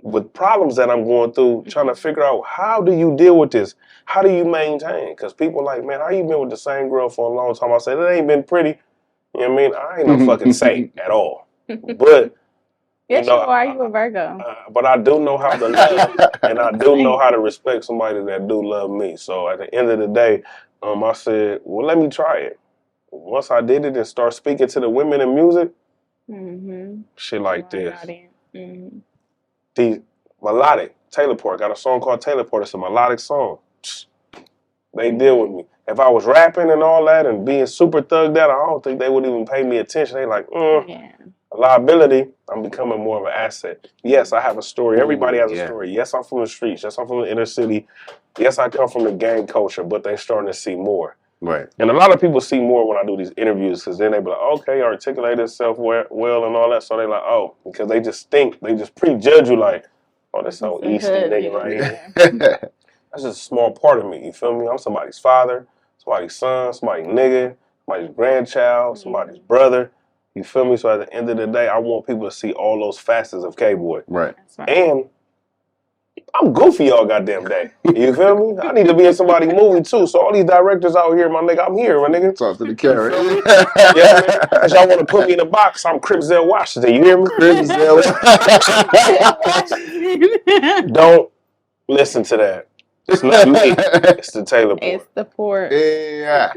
with problems that I'm going through, trying to figure out how do you deal with this? How do you maintain? Because people like, man, how you been with the same girl for a long time? I said, it ain't been pretty. You know what I mean? I ain't no fucking saint at all. But yes, you are. You a Virgo. But I do know how to love, and I do know how to respect somebody that do love me. So at the end of the day, I said, well, let me try it. Once I did it and start speaking to the women in music, shit like this. The Melodic, Taylorport, got a song called Taylorport. It's a melodic song. They deal with me. If I was rapping and all that and being super thugged out, I don't think they would even pay me attention. They like, a liability. I'm becoming more of an asset. Yes, I have a story. Everybody has a story. Yes, I'm from the streets. Yes, I'm from the inner city. Yes, I come from the gang culture, but they starting to see more. Right. And a lot of people see more when I do these interviews because then they be like, okay, articulate himself well and all that. So they like, oh, because they just prejudge you like, oh, that's so Easty nigga right here. That's just a small part of me, you feel me? I'm somebody's father, somebody's son, somebody's nigga, somebody's grandchild, somebody's brother. You feel me? So at the end of the day, I want people to see all those facets of K-Boy. Right. And I'm goofy all goddamn day. You feel me? I need to be in somebody's movie too. So all these directors out here, my nigga, I'm here, my nigga. Talk to the camera. Yeah, man. Because y'all want to put me in a box, I'm Cripsdale Washington. You hear me? Cripsdale Washington. Don't listen to that. It's not me. It's the Taylorport. It's the port. Yeah.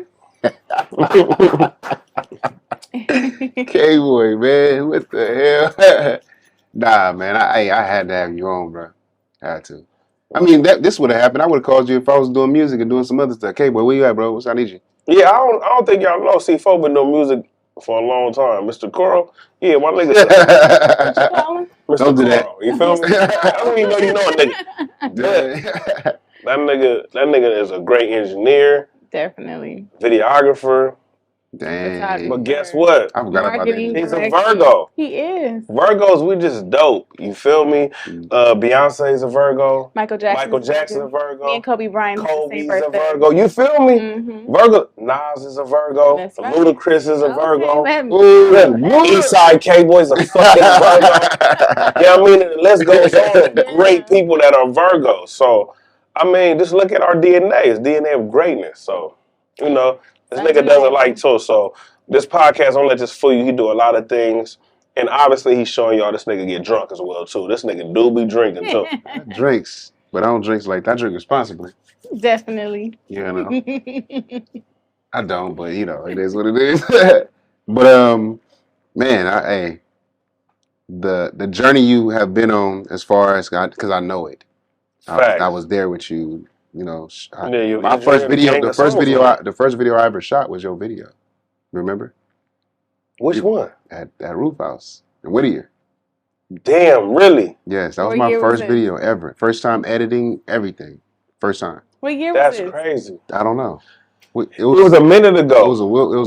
K-Boy, man. What the hell? Nah, man. I had to have you on, bro. I had to. I mean, this would have happened. I would have called you if I was doing music and doing some other stuff. K-Boy, where you at, bro? I need you. Yeah, I don't think y'all know. C4 been doing music for a long time. Mr. Coral, yeah, my nigga. Mr. Don't do that. Coral, you feel me? I don't even know you know a nigga. That nigga is a great engineer. Definitely. Videographer. Dang. But guess what? I forgot about that. He's a Virgo. He is. Virgos, we just dope. You feel me? Beyonce's a Virgo. Michael Jackson a Virgo. Me and Kobe Bryant Kobe's a Virgo. You feel me? Virgo. Nas is a Virgo. That's right. Ludacris is a Virgo. Okay, Eastside K-Boy's a fucking Virgo. You know what I mean? And the list goes on. Great people that are Virgos. So, I mean, just look at our DNA. It's DNA of greatness. So, you know, this nigga doesn't like to. So, this podcast, don't let this fool you. He do a lot of things. And obviously, he's showing y'all this nigga get drunk as well, too. This nigga do be drinking, too. Drinks. But I don't drink like that. I drink responsibly. Definitely. You know. I don't, but you know, it is what it is. But man, hey, the journey you have been on as far as because I know it. I Facts. was there with you. You know, Yeah, you my first engineered a video, gang the of first songs, video, man. the first video I ever shot was your video. Remember? Which one? At Roof House in Whittier. Damn, really? Yes, that was What my year was first this? video ever. First time editing everything. First time. What year was That's this? crazy. I don't know. It It was a minute ago. It was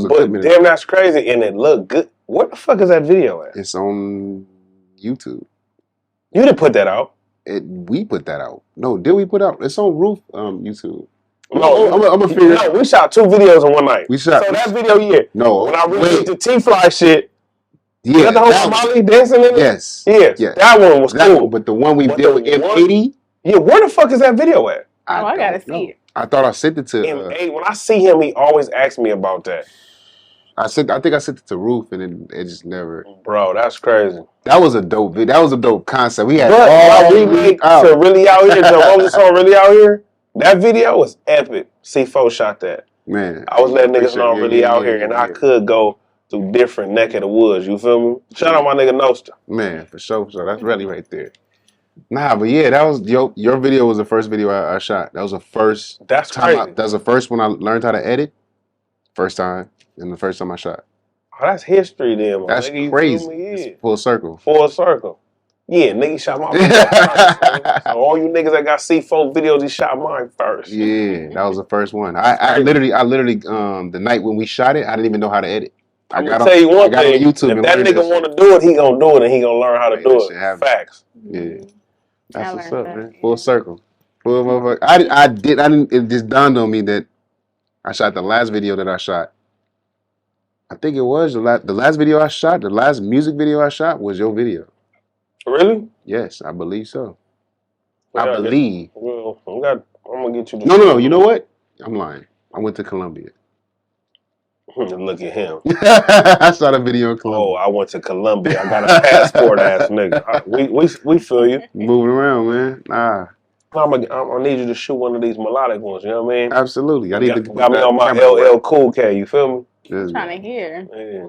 a good But minute. damn, that's crazy, and it looked good. What the fuck is that video at? It's on YouTube. You didn't put that out. We put that out. No, did we put out? It's on Roof No, I'm gonna figure. No, we shot 2 videos in one night. We shot. So that video, yeah. No, When I released the T-Fly shit, yeah, got the whole Somali dancing in it. yes, Yes, that one was cool. But the one we But did with the one- M80. Yeah, where the fuck is that video at? I gotta don't know. see it. I thought I sent it to. M8. When I see him, he always asks me about that. I think I sent it to Roof, and it just never. Bro, that's crazy. That was a dope video. That was a dope concept. We had But my all remake to Really Out Here, what was the song Really Out Here? That video was epic. C4 shot that. Man, I was letting niggas know I'm Yeah, really yeah, out yeah, here, and yeah. I could go through different neck of the woods. You feel me? Shout out my nigga Noster. Man, for sure. So that's really right there. Nah, but yeah, that was your video was the first video I shot. That was the first That's time. crazy. That was the first when I learned how to edit. First time, and the first time I shot. Oh, that's history then, my That's nigga. You crazy. feel me? Yeah. It's full circle. Full circle. Yeah, nigga shot my video first. So all you niggas that got C4 videos, he shot mine first. Yeah, that was the first one. I literally, the night when we shot it, I didn't even know how to edit. I'm gonna tell you one thing. on YouTube if and that learned nigga shit. want to do it, he gonna do it, and he gonna learn how to Right, do that it. shit happen. Facts. Yeah, that's I what's learned up, that, man. yeah. Full circle. Full motherfucker. I didn't. It just dawned on me that I shot the last video that I shot. I think it was the last video I shot. The last music video I shot was your video. Really? Yes, I believe so. Yeah, I believe. Well, I'm gonna get you. No. You know what? I'm lying. I went to Colombia. Look at him. I shot a video in Oh, Colombia. I went to Colombia. I got a passport, ass nigga. We feel you. Moving around, man. Nah, I'm gonna need you to shoot one of these melodic ones. You know what I mean? absolutely. I need to Got me on my camera to work. LL Cool K. You feel me? Yes, Trying to hear. Yeah.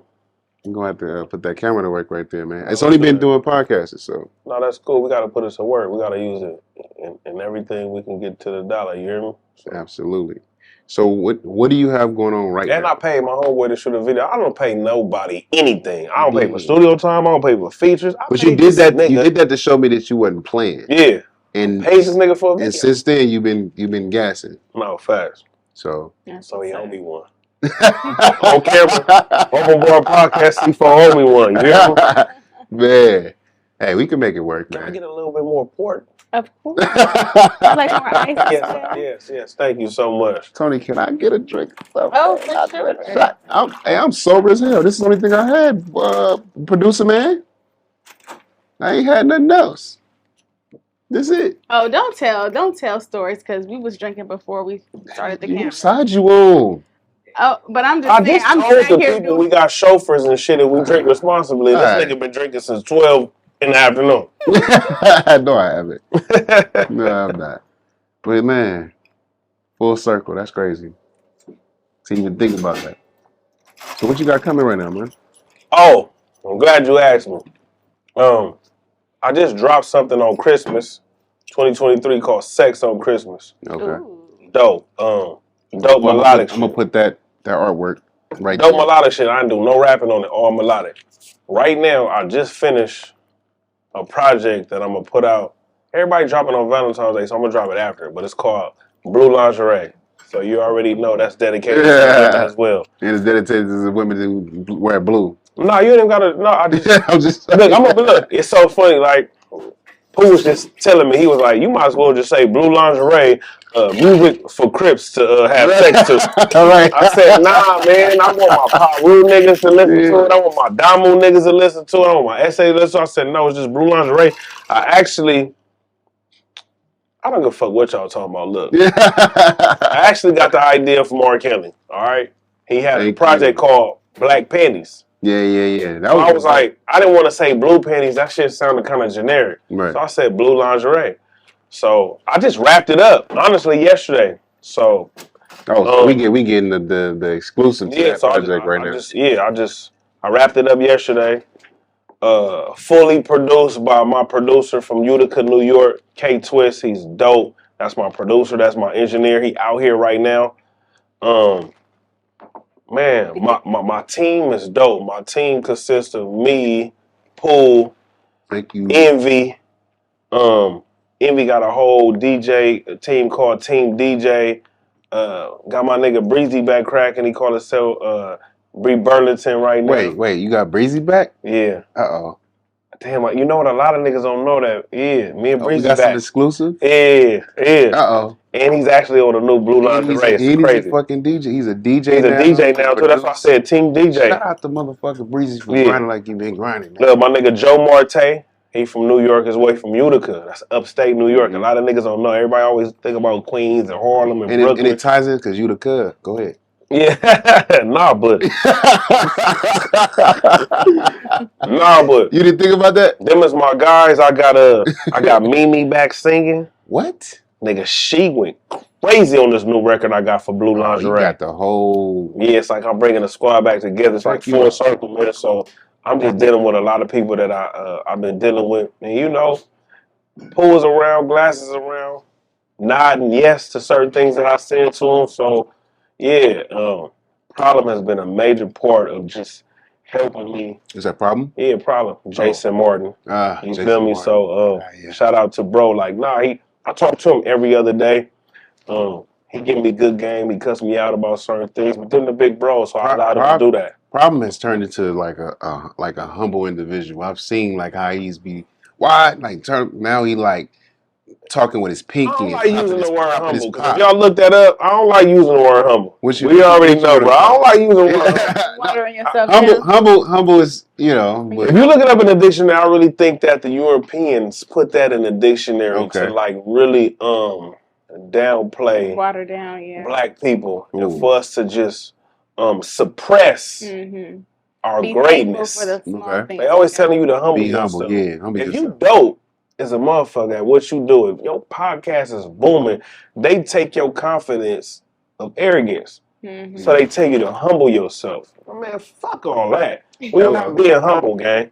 I'm gonna have to put that camera to work right there, man. It's only been doing podcasts, so No, that's cool. We gotta put it to work. We gotta use it in everything we can get to the dollar. You hear me? So. absolutely. So what do you have going on right And now? I paid my homeboy to shoot a video. I don't pay nobody anything. I don't pay for Yeah. studio time. I don't pay for features. I But paid you did this that. nigga. You did that to show me that you wasn't playing. Yeah. And Pay this nigga for a video. and since then you've been gassing. No, facts. So That's So he what's owe up. me one. On camera. Overboard podcast, C4 owe me one. You hear me? Man, hey, we can make it work, Can I man. get a little bit more port? Of course. Like more ice as well. Yes. Thank you so much. Tony, can I get a drink? Oh, for sure. I'm sober as hell. This is the only thing I had, producer man. I ain't had nothing else. This it. Oh, don't tell stories because we was drinking before we started the camera. Whose side you on? Oh, but I'm just I saying, just I'm told right the here people we got chauffeurs and shit and we drink responsibly. This Alright. nigga been drinking since 12 in the afternoon. No, I haven't. No, I'm not. But man, full circle. That's crazy to even think about that. So what you got coming right now, man? Oh, I'm glad you asked me. I just dropped something on Christmas, 2023 called Sex on Christmas. Okay. Ooh. Dope. Dope melodic I'm gonna put that artwork right Dope there. melodic shit. I ain't do no rapping on it, all melodic. Right now, I just finished a project that I'm gonna put out. Everybody dropping on Valentine's Day, so I'm gonna drop it after. But it's called Blue Lingerie. So you already know that's dedicated to women as well. And it's dedicated to the women who wear blue. No, you ain't gotta. No, I just I'm just look. It's so funny. Like Pooh was just telling me, he was like, "You might as well just say Blue Lingerie, music for Crips to have sex to." All right. I said, "Nah, man. I want my Paru niggas to listen to it. I want my Damu niggas to listen to it. I want my essay to listen to it." I said, "No, it's just Blue Lingerie." I don't give a fuck what y'all talking about. Look, I actually got the idea from R. Kelly. All right, he had a project called Black Panties. Yeah. So I was like, I didn't want to say blue panties. That shit sounded kind of generic. Right. So I said Blue Lingerie. So I just wrapped it up, honestly, yesterday. So Oh, so we getting the exclusive to Yeah, that so project right now. I wrapped it up yesterday. Fully produced by my producer from Utica, New York, K Twist. He's dope. That's my producer. That's my engineer. He out here right now. Um, Man, my team is dope. My team consists of me, Pooh, Thank you. Envy. Envy got a whole DJ team called Team DJ. Got my nigga Breezy back cracking. He called himself Bree Burlington right now. Wait, you got Breezy back? Yeah. Uh-oh. Damn, you know what? A lot of niggas don't know that. Yeah, me and Oh, we Breezy got some back. exclusive? Yeah. Uh-oh. And he's actually on the new Blue And he's Lingerie. It's crazy. a fucking DJ. He's a DJ He's a now. DJ now too. That's why I said Team DJ. Shout out to motherfucking Breezy for grinding like you been grinding, man. Look, my nigga Joe Marte, he from New York, his way from Utica. That's upstate New York. A lot of niggas don't know. Everybody always think about Queens and Harlem and Brooklyn. And it ties in because you the cuz. Go ahead. Yeah, nah, but you didn't think about that? Them is my guys. I got Mimi back singing. What? Nigga, she went crazy on this new record I got for Blue Lingerie. You got the whole... Yeah, it's like I'm bringing the squad back together. It's like full circle, man. So I'm just dealing with a lot of people that I've been dealing with. And you know, Pools around, glasses around, nodding yes to certain things that I said to them. So yeah, Problem has been a major part of just helping me. Is that Problem? Yeah, Problem. Jason Martin. You Jason feel me? Martin. So shout out to bro. Like, I talk to him every other day. He give me good game. He cuss me out about certain things, but then the big bro, so I allowed him to do that. Problem has turned into like a humble individual. I've seen like how he's now he like talking with his pinky. I don't like using the word humble. If y'all look that up, I don't like using the word humble. We already know, bro. I don't like using the word humble. Watering yourself humble is, you know. But if you look it up in the dictionary, I really think that the Europeans put that in the dictionary to like really downplay, water down, black people, and for us to just suppress our greatness. For the small things. They always telling you to humble be yourself. Humble, yeah. Humble if yourself. you dope as a motherfucker at what you do, if your podcast is booming, they take your confidence of arrogance. So they tell you to humble yourself. Man, fuck all that. We're not being humble, gang.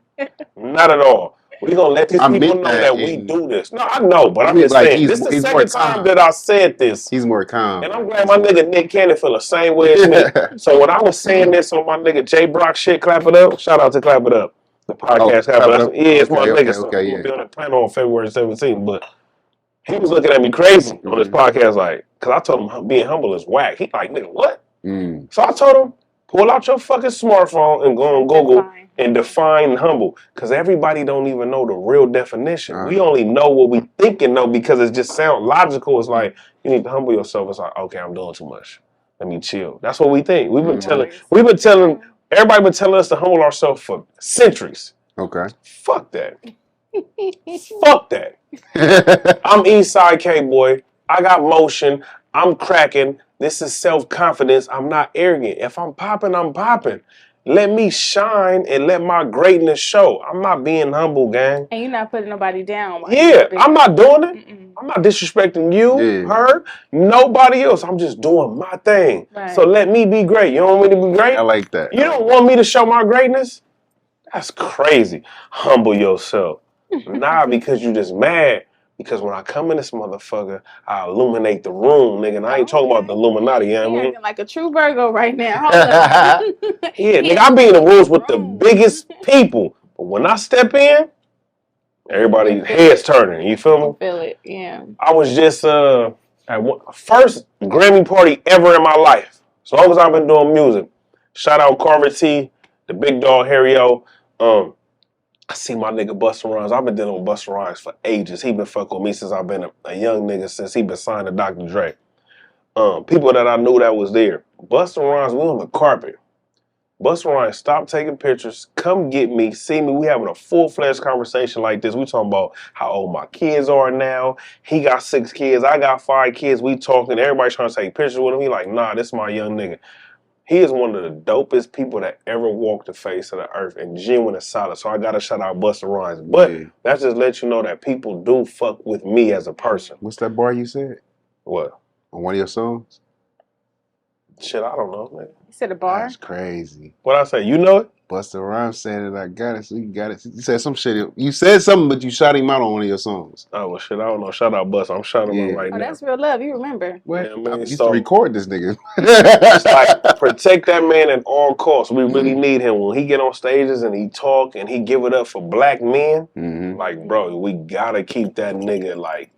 Not at all. We're going to let these people know that we do this. No, I know, but I'm just saying, this is the second time that I said this. He's more calm. And I'm glad my nigga Nick Cannon feel the same way as me. So when I was saying this on my nigga J Brock shit, Clap It Up, shout out to Clap It Up. The podcast Clap It Up. Yeah, it's my nigga. So I'm going to be on the panel on February 17th. But he was looking at me crazy on this podcast, like, because I told him being humble is whack. He like, nigga, what? So I told him, pull out your fucking smartphone and go on Google and define humble. Because everybody don't even know the real definition. We only know what we think and know because it just sounds logical. It's like, you need to humble yourself. It's like, okay, I'm doing too much. Let me chill. That's what we think. Everybody been telling us to humble ourselves for centuries. Okay. Fuck that. Fuck that. I'm Eastside K-Boy. I got motion. I'm cracking. This is self-confidence. I'm not arrogant. If I'm popping, I'm popping. Let me shine and let my greatness show. I'm not being humble, gang. And you're not putting nobody down. Yeah, I'm not doing it. I'm not disrespecting you, her, nobody else. I'm just doing my thing. Right. So let me be great. You don't want me to be great? I like that. You don't want me to show my greatness? That's crazy. Humble yourself. Nah, because you just mad. Because when I come in this motherfucker, I illuminate the room, nigga. And I ain't talking about the Illuminati, you know what I mean? Like a true Virgo right now. Hold on. Yeah, nigga, I be in the rooms with the biggest people. But when I step in, everybody's heads turning. You feel me? I feel it, yeah. I was just at first Grammy party ever in my life. As long as I've been doing music. Shout out Carver T, the big dog Harry O. I see my nigga Busta Rhymes. I've been dealing with Busta Rhymes for ages. He been fucking with me since I've been a young nigga, since he been signed to Dr. Dre. People that I knew that was there. Busta Rhymes, we on the carpet. Busta Rhymes, stop taking pictures. Come get me, see me. We having a full-fledged conversation like this. We talking about how old my kids are now. He got 6 kids. I got 5 kids. We talking. Everybody trying to take pictures with him. He like, nah, this is my young nigga. He is one of the dopest people that ever walked the face of the earth and genuine and solid. So I got to shout out Busta Rhymes. But that just lets you know that people do fuck with me as a person. What's that bar you said? What? On one of your songs? Shit, I don't know, man. You said a bar? That's crazy. What I say? You know it? Busta Rhymes said it. I got it. So you got it. You said some shit. You said something, but you shot him out on one of your songs. Oh, well, shit, I don't know. Shout out Bus. I'm shouting him out right Oh, now. that's real love. You remember. What? Yeah, man, I used so- to record this nigga. It's like, protect that man at all costs. We really need him. When he get on stages and he talk and he give it up for black men, like, bro, we gotta keep that nigga, like,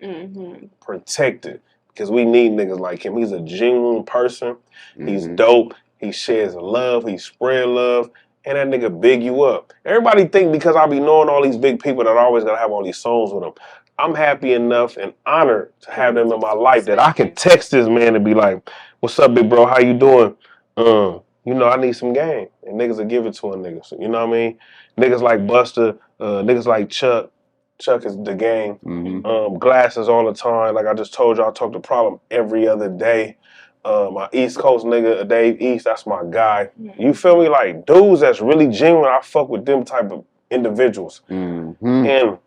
protected. Because we need niggas like him. He's a genuine person. He's dope. He shares love. He spread love. And that nigga big you up. Everybody think because I be knowing all these big people that I always gotta have all these songs with them. I'm happy enough and honored to have them in my life that I can text this man and be like, "What's up, big bro? How you doing? You know, I need some game." And niggas will give it to a nigga. So, you know what I mean? Niggas like Buster, niggas like Chuck. Chuck is the game. Glasses all the time. Like I just told you, I talk to Problem every other day. My East Coast nigga, Dave East, that's my guy. You feel me? Like dudes that's really genuine, I fuck with them type of individuals. And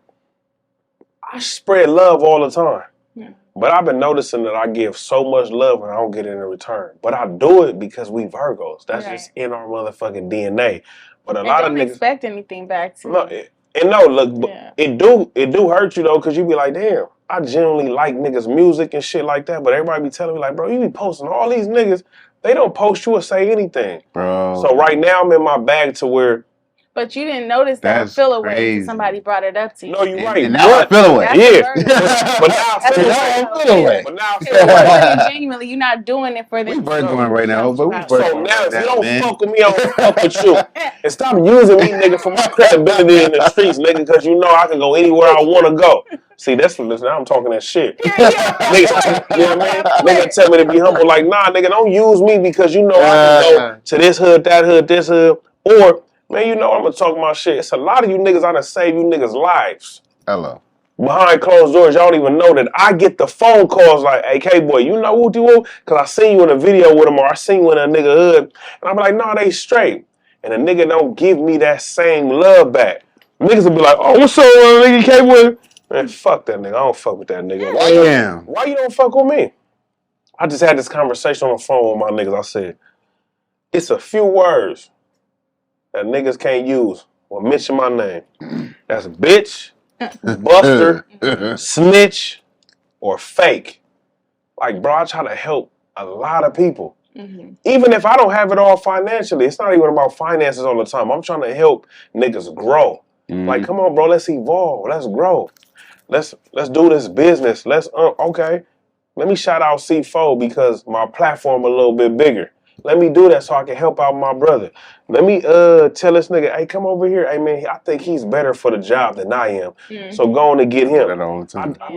I spread love all the time. But I've been noticing that I give so much love and I don't get it in return. But I do it because we Virgos. That's just in our motherfucking DNA. But a lot of niggas expect anything back to no, you. look, it do hurt you though, cause you be like, damn, I genuinely like niggas' music and shit like that. But everybody be telling me like, bro, you be posting all these niggas, they don't post you or say anything. Bro. So right now I'm in my bag to where. But you didn't notice that feel away until somebody brought it up to you. No, you're right. And now I feel away. But now I feel away. But now I feel away. Genuinely, you're not doing it for this. We Virgoing right now, but we So Virgoing now right if you now, don't man. fuck with me, I don't fuck with you. And stop using me, nigga, for my credibility in the streets, nigga, because you know I can go anywhere I want to go. See, that's what now I'm talking that shit. Nigga, you know what I mean? Nigga tell me to be humble. Like, nah, nigga, don't use me because you know I can go to this hood, that hood, this hood. Or, man, you know I'm going to talk my shit. It's a lot of you niggas I done save you niggas' lives. Hello. Behind closed doors, y'all don't even know that I get the phone calls like, "Hey, K-Boy, you know who you because I seen you in a video with him or I seen you in a nigga hood." And I'm like, "Nah, they straight." And a nigga don't give me that same love back. Niggas will be like, "Oh, what's up, nigga K-Boy?" Man, fuck that nigga. I don't fuck with that nigga. Why you don't fuck with me? I just had this conversation on the phone with my niggas. I said, it's a few words that niggas can't use or mention my name. That's bitch, buster, snitch, or fake. Like, bro, I try to help a lot of people. Even if I don't have it all financially, it's not even about finances all the time. I'm trying to help niggas grow. Like, come on, bro, let's evolve. Let's grow. Let's do this business. Okay. Let me shout out C4 because my platform a little bit bigger. Let me do that so I can help out my brother. Let me tell this nigga, hey, come over here. Hey, man, I think he's better for the job than I am. So go on and get him.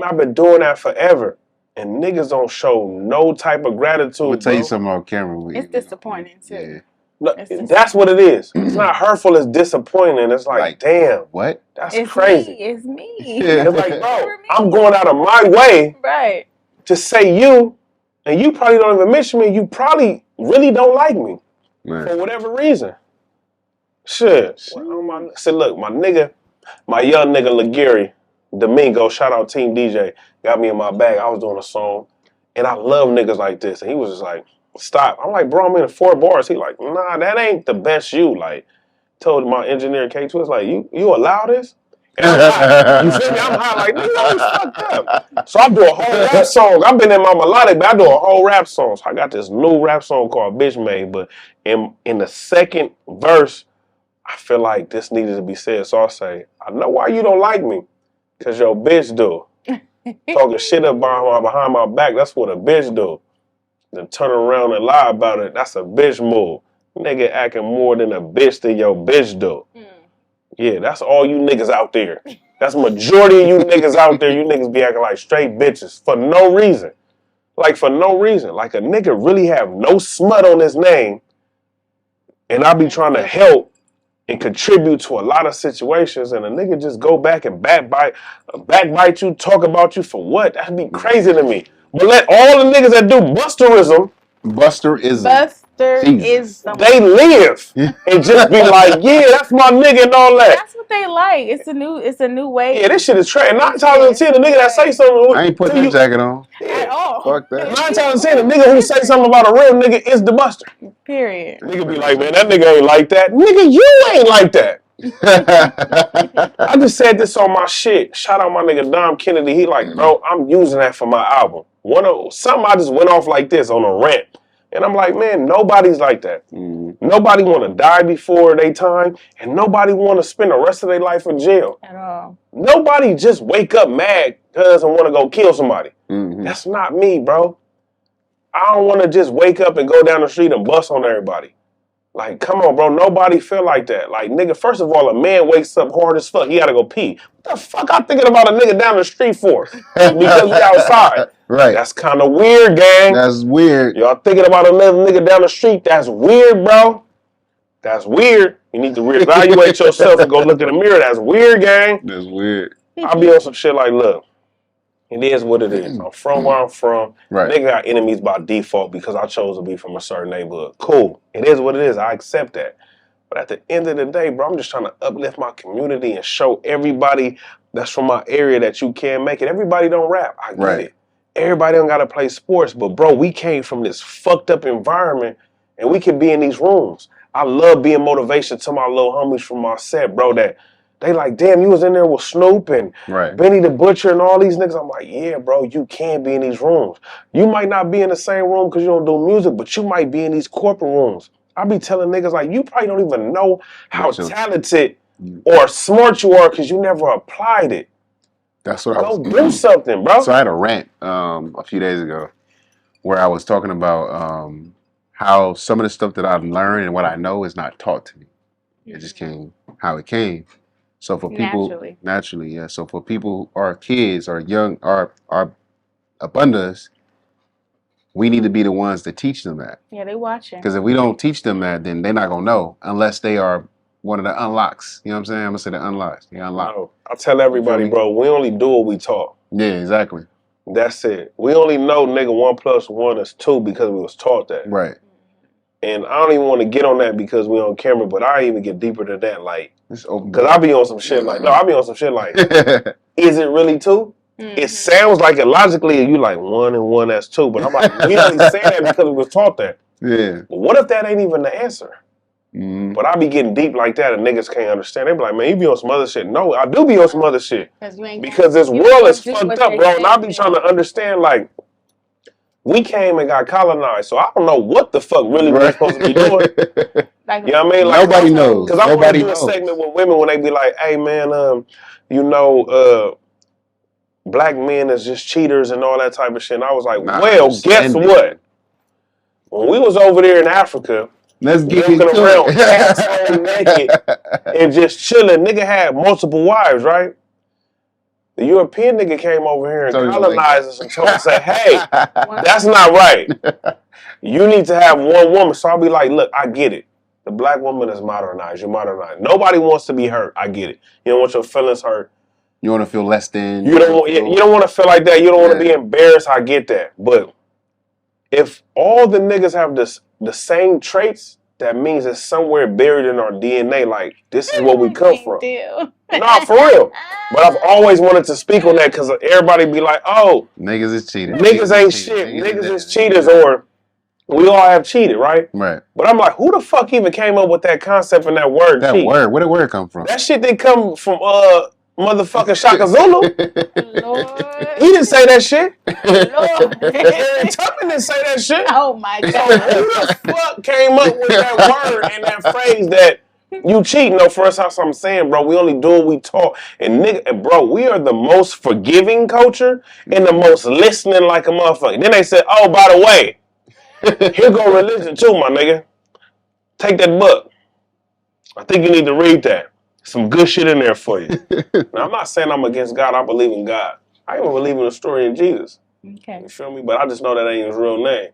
I've been doing that forever. And niggas don't show no type of gratitude. I'm going to tell you something on camera. It's disappointing, too. Yeah. No, that's what it is. It's not hurtful, it's disappointing. It's like damn. What? That's crazy. It's me. It's like, bro, I'm going out of my way to say you, and you probably don't even mention me. You probably really don't like me for whatever reason. Shit. Say, look, my nigga, my young nigga Laguerre, Domingo, shout out Team DJ, got me in my bag. I was doing a song, and I love niggas like this. And he was just like, stop. I'm like, bro, I'm in 4 bars. He like, nah, that ain't the best you. Like, told my engineer K2, it's like, you allow this? And I'm high. You feel me? I'm high like, nigga, always fucked up. So I do a whole rap song. I've been in my melodic, but I do a whole rap song. So I got this new rap song called Bitch Made, but in the second verse, I feel like this needed to be said. So I say, I know why you don't like me, because your bitch do. Talking shit up behind my back, that's what a bitch do. Then turn around and lie about it, that's a bitch move. Nigga acting more than a bitch than your bitch do. Yeah, that's all you niggas out there. That's majority of you niggas out there. You niggas be acting like straight bitches for no reason. Like for no reason. Like a nigga really have no smut on his name, and I be trying to help and contribute to a lot of situations, and a nigga just go back and backbite you, talk about you for what? That'd be crazy to me. But let all the niggas that do busterism. Busterism. There Jesus. is some. They live and just be like, yeah, that's my nigga and all that. That's what they like. It's a new way. Yeah, this shit is trash. 9 times Yeah, out of 10, the nigga that say something I ain't putting that jacket on. at all. Fuck that. 9 times out of 10, the nigga who say something about a real nigga is the buster. Period. Nigga be like, man, that nigga ain't like that. Nigga, you ain't like that. I just said this on my shit. Shout out my nigga Dom Kennedy. He like, bro, I'm using that for my album. Something I just went off like this on a rant. And I'm like, man, nobody's like that. Nobody want to die before their time, and nobody want to spend the rest of their life in jail. At all. Nobody just wake up mad because and want to go kill somebody. That's not me, bro. I don't want to just wake up and go down the street and bust on everybody. Like, come on, bro. Nobody feel like that. Like, nigga, first of all, a man wakes up hard as fuck. He got to go pee. What the fuck I'm thinking about a nigga down the street for? Because we outside. Right. That's kind of weird, gang. That's weird. Y'all thinking about another nigga down the street? That's weird, bro. That's weird. You need to reevaluate yourself and go look in the mirror. That's weird, gang. That's weird. I'll be on some shit like, look, it is what it is. I'm from where I'm from. Right. Nigga got enemies by default because I chose to be from a certain neighborhood. Cool. It is what it is. I accept that. But at the end of the day, bro, I'm just trying to uplift my community and show everybody that's from my area that you can make it. Everybody don't rap. I get it. Everybody don't got to play sports. But, bro, we came from this fucked up environment and we can be in these rooms. I love being motivation to my little homies from my set, bro, that they like, damn, you was in there with Snoop and Benny the Butcher and all these niggas. I'm like, yeah, bro, you can be in these rooms. You might not be in the same room because you don't do music, but you might be in these corporate rooms. I be telling niggas, like, you probably don't even know how talented or smart you are because you never applied it. That's what I was Go do something, bro. So I had a rant a few days ago where I was talking about how some of the stuff that I've learned and what I know is not taught to me. It just came how it came. So for people, naturally, yeah. So for people, our kids, our young, our abundance, we need to be the ones that teach them that. Yeah, they watching. Because if we don't teach them that, then they're not gonna know unless they are one of the unlocks. You know what I'm saying? I'm gonna say the unlocks. The unlock. No, I tell everybody, bro, we only do what we taught. Yeah, exactly. That's it. We only know, nigga, 1 + 1 is 2 because we was taught that. Right. And I don't even want to get on that because we on camera, but I even get deeper than that. Like, because I be on some shit like, is it really 2? It sounds like it logically, you like 1 and 1, that's 2. But I'm like, we only say that because we was taught that. Yeah. But what if that ain't even the answer? But I be getting deep like that and niggas can't understand. They be like, man, you be on some other shit. No, I do be on some other shit. Because this world is fucked up, bro. And I be trying to understand, like, we came and got colonized, so I don't know what the fuck really we're supposed to be doing. You know what I mean? Like, nobody knows. Because I want to do a segment with women when they be like, hey, man, black men is just cheaters and all that type of shit. And I was like, guess what? When we was over there in Africa, let's get walking around asshole naked and just chilling, nigga had multiple wives, right? The European nigga came over here and colonized us and told us, say, hey, that's not right. You need to have one woman. So I'll be like, look, I get it. The black woman is modernized. You're modernized. Nobody wants to be hurt. I get it. You don't want your feelings hurt. You want to feel less than. You don't want to feel like that. You don't want to be embarrassed. I get that. But if all the niggas have the same traits, that means it's somewhere buried in our DNA. Like, this is where we come from. Nah, for real. But I've always wanted to speak on that because everybody be like, oh, niggas is cheating. Niggas ain't shit. Niggas is cheaters, or we all have cheated, right? Right. But I'm like, who the fuck even came up with that concept and that word cheat? Where did word come from? That shit didn't come from motherfucking Shaka Zulu. Lord. He didn't say that shit. Lord. Aaron Tubman didn't say that shit. Oh my So God. who the fuck came up with that word and that phrase that you cheat? No, first that's what I'm saying, bro. We only do what we taught. And bro, we are the most forgiving culture and the most listening like a motherfucker. Then they said, oh, by the way, here go religion too, my nigga. Take that book. I think you need to read that. Some good shit in there for you. Now, I'm not saying I'm against God. I believe in God. I even believe in the story in Jesus. Okay. You feel me? But I just know that ain't his real name.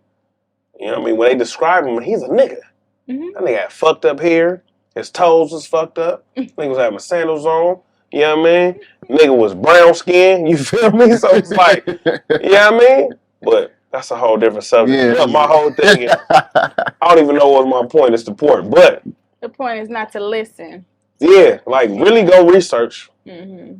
You know what I mean? When they describe him, he's a nigga. That nigga had fucked up hair. His toes was fucked up. Nigga was having sandals on. You know what I mean? Nigga was brown skin. You feel me? So it's like, you know what I mean? But That's a whole different subject. Yeah. But my whole thing is, I don't even know what my point is to port. But The point is not to listen. yeah, like really go research. Mm-hmm.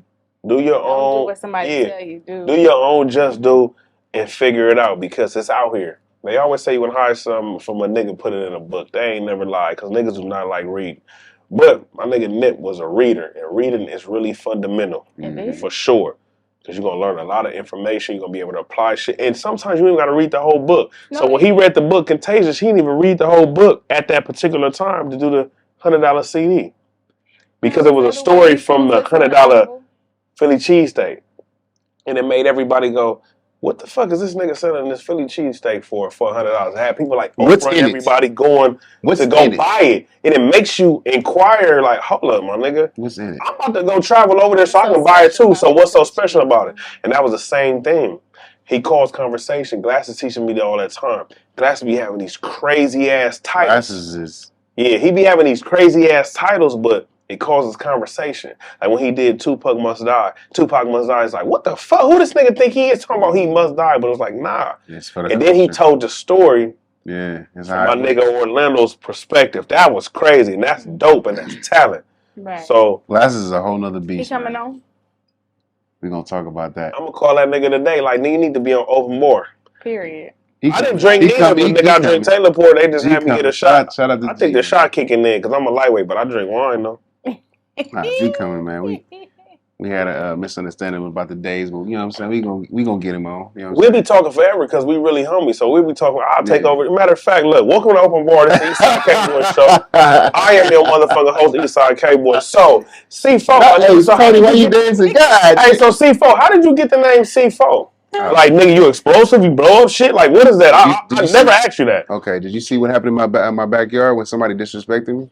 Do your Don't own. do what somebody tell you do. Do your own just do and figure it out because it's out here. They always say you want to hide something from a nigga, put it in a book. They ain't never lied because niggas do not like reading. But my nigga Nip was a reader, and reading is really fundamental for sure. Because you're going to learn a lot of information. You're going to be able to apply shit. And sometimes you ain't got to read the whole book. No, so when he read the book Contagious, he didn't even read the whole book at that particular time to do the $100 CD. Because it was a story from the $100 Philly cheesesteak. And it made everybody go, what the fuck is this nigga selling this Philly cheesesteak for $100? It had people like everybody going to go buy it. And it makes you inquire like, hold up, my nigga. What's in it? I'm about to go travel over there so I can buy it too. So what's so special about it? And that was the same thing. He calls conversation. Glass is teaching me all that time. Glass be having these crazy ass titles. Glasses is... Yeah, he be having these crazy ass titles, but it causes conversation. Like when he did Tupac Must Die. Tupac Must Die is like, what the fuck? Who this nigga think he is talking about he must die? But it was like, nah. And then he told the story from my nigga Orlando's perspective. That was crazy. And that's dope and that's talent. Right. So Glasses is a whole nother beast. He coming on? We're going to talk about that. I'm going to call that nigga today. Like, nigga, you need to be on open more. Period. I didn't drink neither, but nigga, I drink Taylorport. They just had me get a shot. Shout out to I think the shot kicking in because I'm a lightweight, but I drink wine, though. Nah, G coming, man. We had a misunderstanding about the days, but you know what I'm saying? We gonna get him on. You know we'll be talking forever because we really homies. So we'll be talking. I'll take over. Matter of fact, look, welcome to Open Bar. This is Eastside K-Boy Show. I am your motherfucking host, Eastside K-Boy. So, C4. Hey, so Toni, why you dancing? God. Hey, so C4, how did you get the name C4? Like, nigga, you explosive? You blow up shit? Like, what is that? I never asked you that. Okay, did you see what happened in my backyard when somebody disrespected me?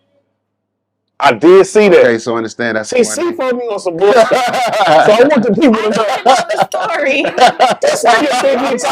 I did see that. Okay, so understand that's see C4 me on some bullshit. So I want the people to know the story. This nigga think he's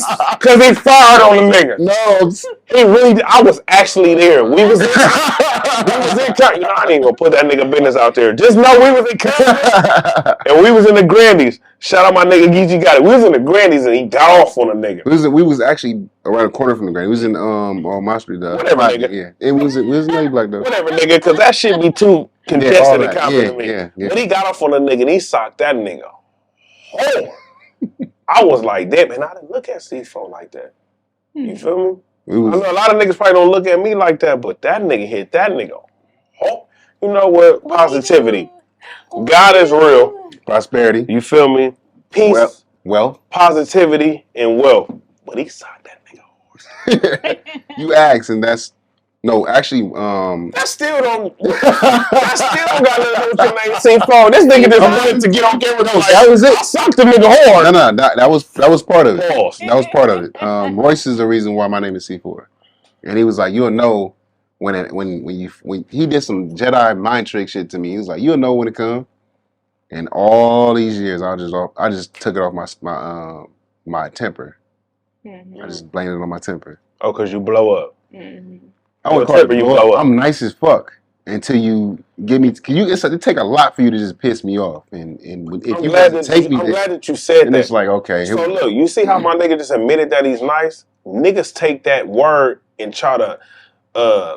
like because he fired on the nigga. No, he really. I was actually there. We was in. You know, I ain't gonna put that nigga business out there. Just know we was in Canada and we was in the Grandies. Shout out my nigga Geezy got it. We was in the Grandies and he got off on a nigga. We was actually around the corner from the Grandies. We was in on my street. Whatever, nigga. Yeah, it was Lady Black though. Whatever, nigga, because that shit be too contested and confident to me. Yeah. But he got off on a nigga and he socked that nigga. Oh, I was like, damn, and I didn't look at C4 like that. You feel me? I know a lot of niggas probably don't look at me like that, but that nigga hit that nigga. Oh, you know what? Positivity. God is real. Prosperity. You feel me? Peace. Wealth. Positivity and wealth. But he socked that nigga. You asked, and that's no, actually, that still don't got nothing to do with your name C4. This nigga just wanted to get on camera. That was it. I sucked the nigga hard. No, that was part of it. Pause. That was part of it. Royce is the reason why my name is C4, and he was like, you'll know when he did some Jedi mind trick shit to me. He was like, you'll know when it comes. And all these years, I just took it off my temper. I just blamed it on my temper. Oh, cause you blow up. I would call it blow up. I'm nice as fuck until you give me. It take a lot for you to just piss me off, and if I'm you glad that you said that. It's like okay. So look, you see how my nigga just admitted that he's nice. Niggas take that word and try to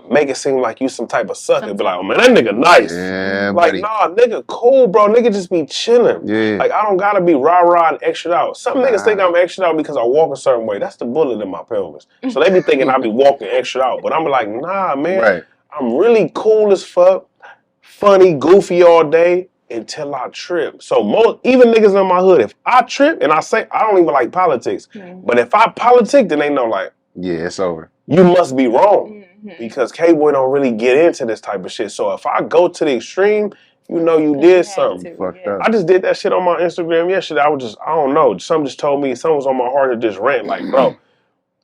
make it seem like you some type of sucker. Be like, oh man, that nigga nice. Yeah, like, buddy. nah, nigga cool, bro. Nigga just be chilling. Yeah. Like, I don't gotta be rah-rah and extra out. Some niggas think I'm extra out because I walk a certain way. That's the bullet in my pelvis. So they be thinking I be walking extra out. But I'm like, nah, man. Right. I'm really cool as fuck, funny, goofy all day until I trip. So even niggas in my hood, if I trip and I say, I don't even like politics. But if I politic, then they know like, yeah, it's over. You must be wrong. Because K-Boy don't really get into this type of shit. So if I go to the extreme, you know you did something. I just did that shit on my Instagram yesterday. I don't know. Something just told me, something was on my heart to just rant. Like, bro,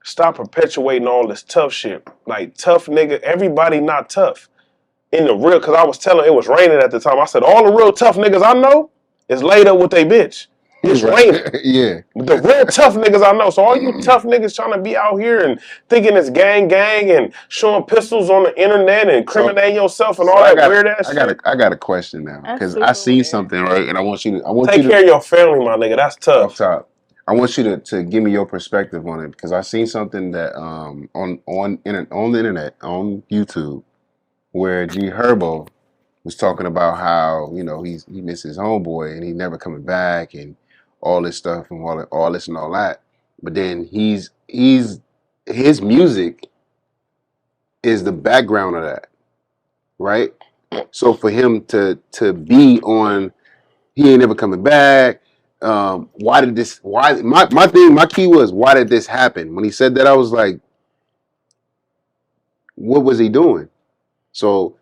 stop perpetuating all this tough shit. Like, tough nigga, everybody not tough. In the real, because I was telling, it was raining at the time. I said, all the real tough niggas I know is laid up with they bitch. It's raining. Yeah. The real tough niggas I know. So all you tough niggas trying to be out here and thinking it's gang and showing pistols on the internet and incriminating yourself and all that weird ass shit. I got a question now because I seen something right, and I want you to take care of your family, my nigga. That's tough. Up top. I want you to give me your perspective on it because I seen something that on the internet on YouTube where G Herbo was talking about how he missed his homeboy and he never coming back and all this stuff and all this and all that. But then his music is the background of that, right? So for him to be on, he ain't never coming back. Why did this? Why my key was why did this happen? When he said that, I was like, what was he doing? So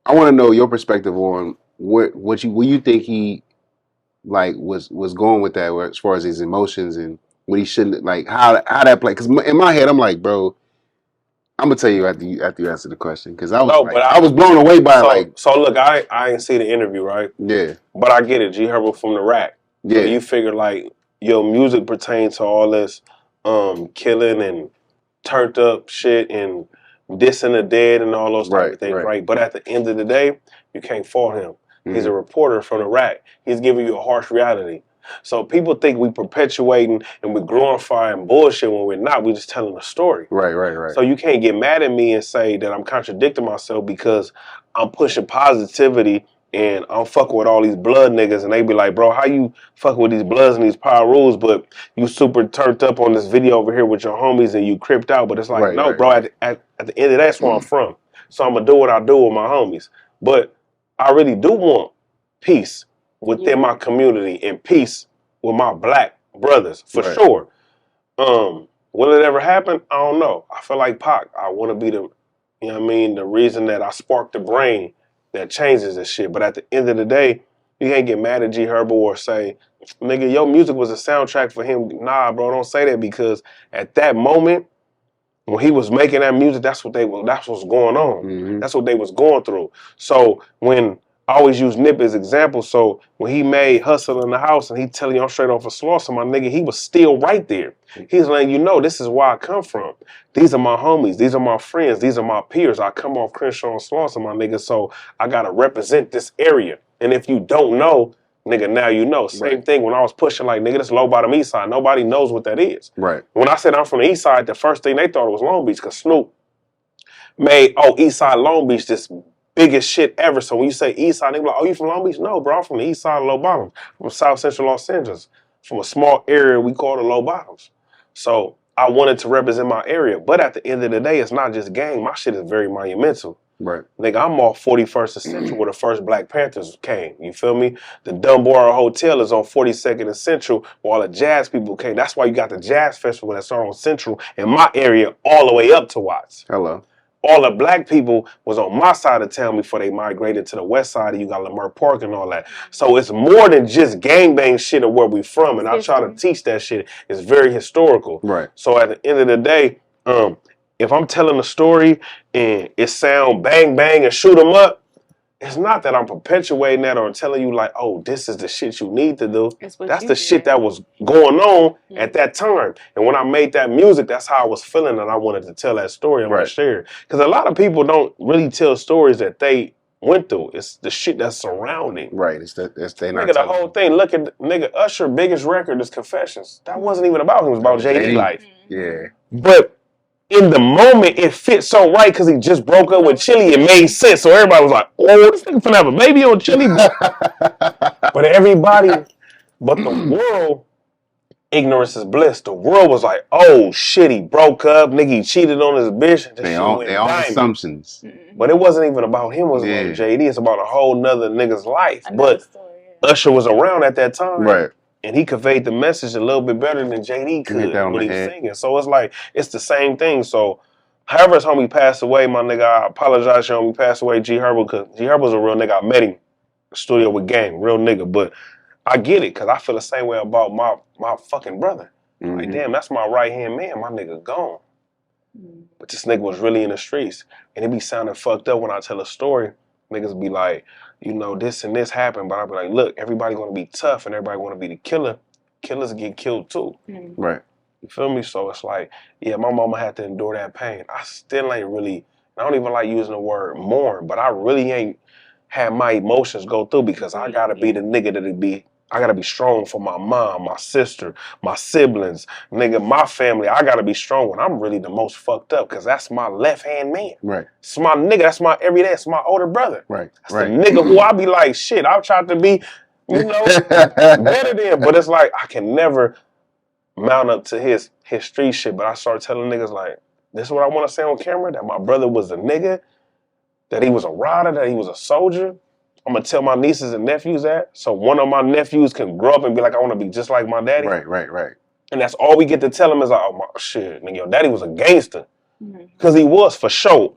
I want to know your perspective on what you think he like was going with that as far as his emotions and what he shouldn't like how that play. Because in my head, I'm like, bro, I'm gonna tell you after you answer the question because I was I was blown away by So look, I ain't see the interview, right? Yeah. But I get it. G Herbo from the rack. Yeah. So you figure like your music pertains to all this killing and turned up shit and dissing the dead and all those type of things, right? But at the end of the day, you can't fault him. He's a reporter from the rack. He's giving you a harsh reality. So people think we perpetuating and we glorifying bullshit when we're not. We just telling a story. Right. So you can't get mad at me and say that I'm contradicting myself because I'm pushing positivity and I'm fucking with all these blood niggas and they be like, bro, how you fucking with these bloods and these power rules, but you super turned up on this video over here with your homies and you cripped out. But it's like, bro, at the end of that, that's where I'm from. So I'm going to do what I do with my homies. But I really do want peace within my community and peace with my black brothers, for sure. Will it ever happen? I don't know. I feel like Pac. I want to be the, you know what I mean, the reason that I spark the brain that changes this shit. But at the end of the day, you can't get mad at G Herbo or say, nigga, your music was a soundtrack for him. Nah, bro, don't say that because at that moment, when he was making that music, that's what's going on. Mm-hmm. That's what they was going through. So when I always use Nip as example, so when he made Hustle in the House and he telling you I'm straight off of Slauson, my nigga, he was still right there. He's letting you know this is where I come from. These are my homies. These are my friends. These are my peers. I come off Crenshaw and Slauson, my nigga, so I got to represent this area. And if you don't know, nigga, now you know. Same thing when I was pushing like, nigga, this low bottom east side. Nobody knows what that is. Right. When I said I'm from the east side, the first thing they thought it was Long Beach because Snoop made, east side Long Beach this biggest shit ever. So when you say east side, they be like, oh, you from Long Beach? No, bro, I'm from the east side of Low Bottoms. From South Central Los Angeles. From a small area we call the Low Bottoms. So I wanted to represent my area. But at the end of the day, it's not just gang. My shit is very monumental. Right. Nigga, I'm off 41st and Central where the first Black Panthers came. You feel me? The Dunbar Hotel is on 42nd and Central where all the jazz people came. That's why you got the Jazz Festival that's on Central in my area all the way up to Watts. Hello. All the black people was on my side of town before they migrated to the west side and you got Lamar Park and all that. So it's more than just gangbang shit of where we from. And I try to teach that shit. It's very historical. Right. So at the end of the day, if I'm telling a story and it sound bang bang and shoot 'em up, it's not that I'm perpetuating that or telling you like, oh, this is the shit you need to do. That's the shit that was going on at that time. And when I made that music, that's how I was feeling and I wanted to tell that story and I share it. Because a lot of people don't really tell stories that they went through. It's the shit that's surrounding. Right. It's they not nigga, the whole thing. Look at nigga Usher biggest record is Confessions. That wasn't even about him. It was about JD life. Yeah. But in the moment, it fit so right because he just broke up with Chili. It made sense. So everybody was like, oh, this nigga finna have a baby on Chili. But everybody, but the world, ignorance is bliss. The world was like, oh, shit, he broke up. Nigga, he cheated on his bitch. They all assumptions. But it wasn't even about him. It was about JD. It's about a whole nother nigga's life. But Usher was around at that time. Right. And he conveyed the message a little bit better than JD could when he was singing. So it's like, it's the same thing. So however his homie passed away, my nigga, I apologize, your homie passed away, G Herbo, because G Herbo's a real nigga. I met him in the studio with Gang, real nigga. But I get it, because I feel the same way about my fucking brother. Mm-hmm. Like, damn, that's my right-hand man. My nigga gone. Mm-hmm. But this nigga was really in the streets. And it be sounding fucked up when I tell a story. Niggas be like, you know, this and this happened, but I'll be like, look, everybody gonna be tough and everybody wanna be the killer. Killers get killed too. Mm-hmm. Right. You feel me? So it's like, yeah, my mama had to endure that pain. I still ain't really, I don't even like using the word mourn, but I really ain't had my emotions go through because I gotta be the nigga that'll be I gotta be strong for my mom, my sister, my siblings, nigga, my family. I gotta be strong when I'm really the most fucked up because that's my left-hand man. Right. It's my nigga. That's my everyday. It's my older brother. Right. That's the nigga who I be like, shit, I've tried to be, you know, better than. But it's like, I can never mount up to his street shit. But I started telling niggas like, this is what I want to say on camera, that my brother was a nigga, that he was a rider, that he was a soldier. I'm gonna tell my nieces and nephews that, so one of my nephews can grow up and be like, I want to be just like my daddy. Right. And that's all we get to tell him is like, oh my shit, nigga, your daddy was a gangster, because he was for sure.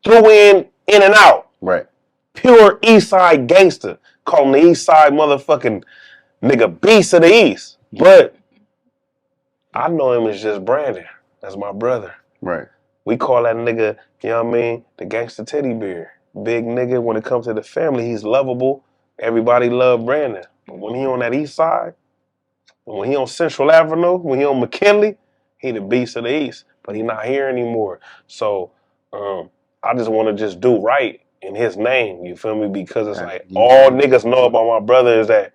Threw in and out. Right. Pure East Side gangster. Call him the East Side motherfucking nigga beast of the East. But I know him as just Brandon. That's my brother. Right. We call that nigga, you know what I mean, the gangster teddy bear. Big nigga. When it comes to the family, he's lovable. Everybody love Brandon. But when he on that East Side, when he on Central Avenue, when he on McKinley, he the beast of the East. But he not here anymore. So I just want to just do right in his name. You feel me? Because it's like all niggas know about my brother is that,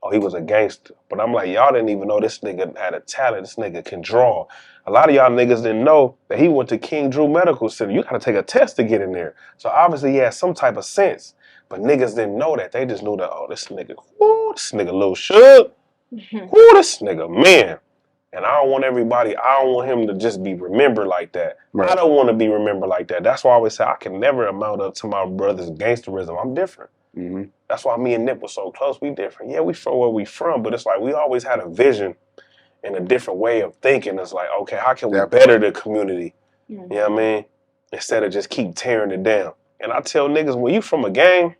oh, he was a gangster. But I'm like, y'all didn't even know this nigga had a talent. This nigga can draw. A lot of y'all niggas didn't know that he went to King Drew Medical Center. You gotta take a test to get in there. So obviously he had some type of sense. But niggas didn't know that. They just knew that, oh, this nigga Lil Suge. Woo, this nigga, man. And I don't want him to just be remembered like that. Right. I don't want to be remembered like that. That's why I always say I can never amount up to my brother's gangsterism. I'm different. Mm-hmm. That's why me and Nip were so close. We different. Yeah, we from where we from, but it's like we always had a vision and a different way of thinking. It's like, okay, how can we better the community? You know what I mean? Instead of just keep tearing it down. And I tell niggas, when you from a gang,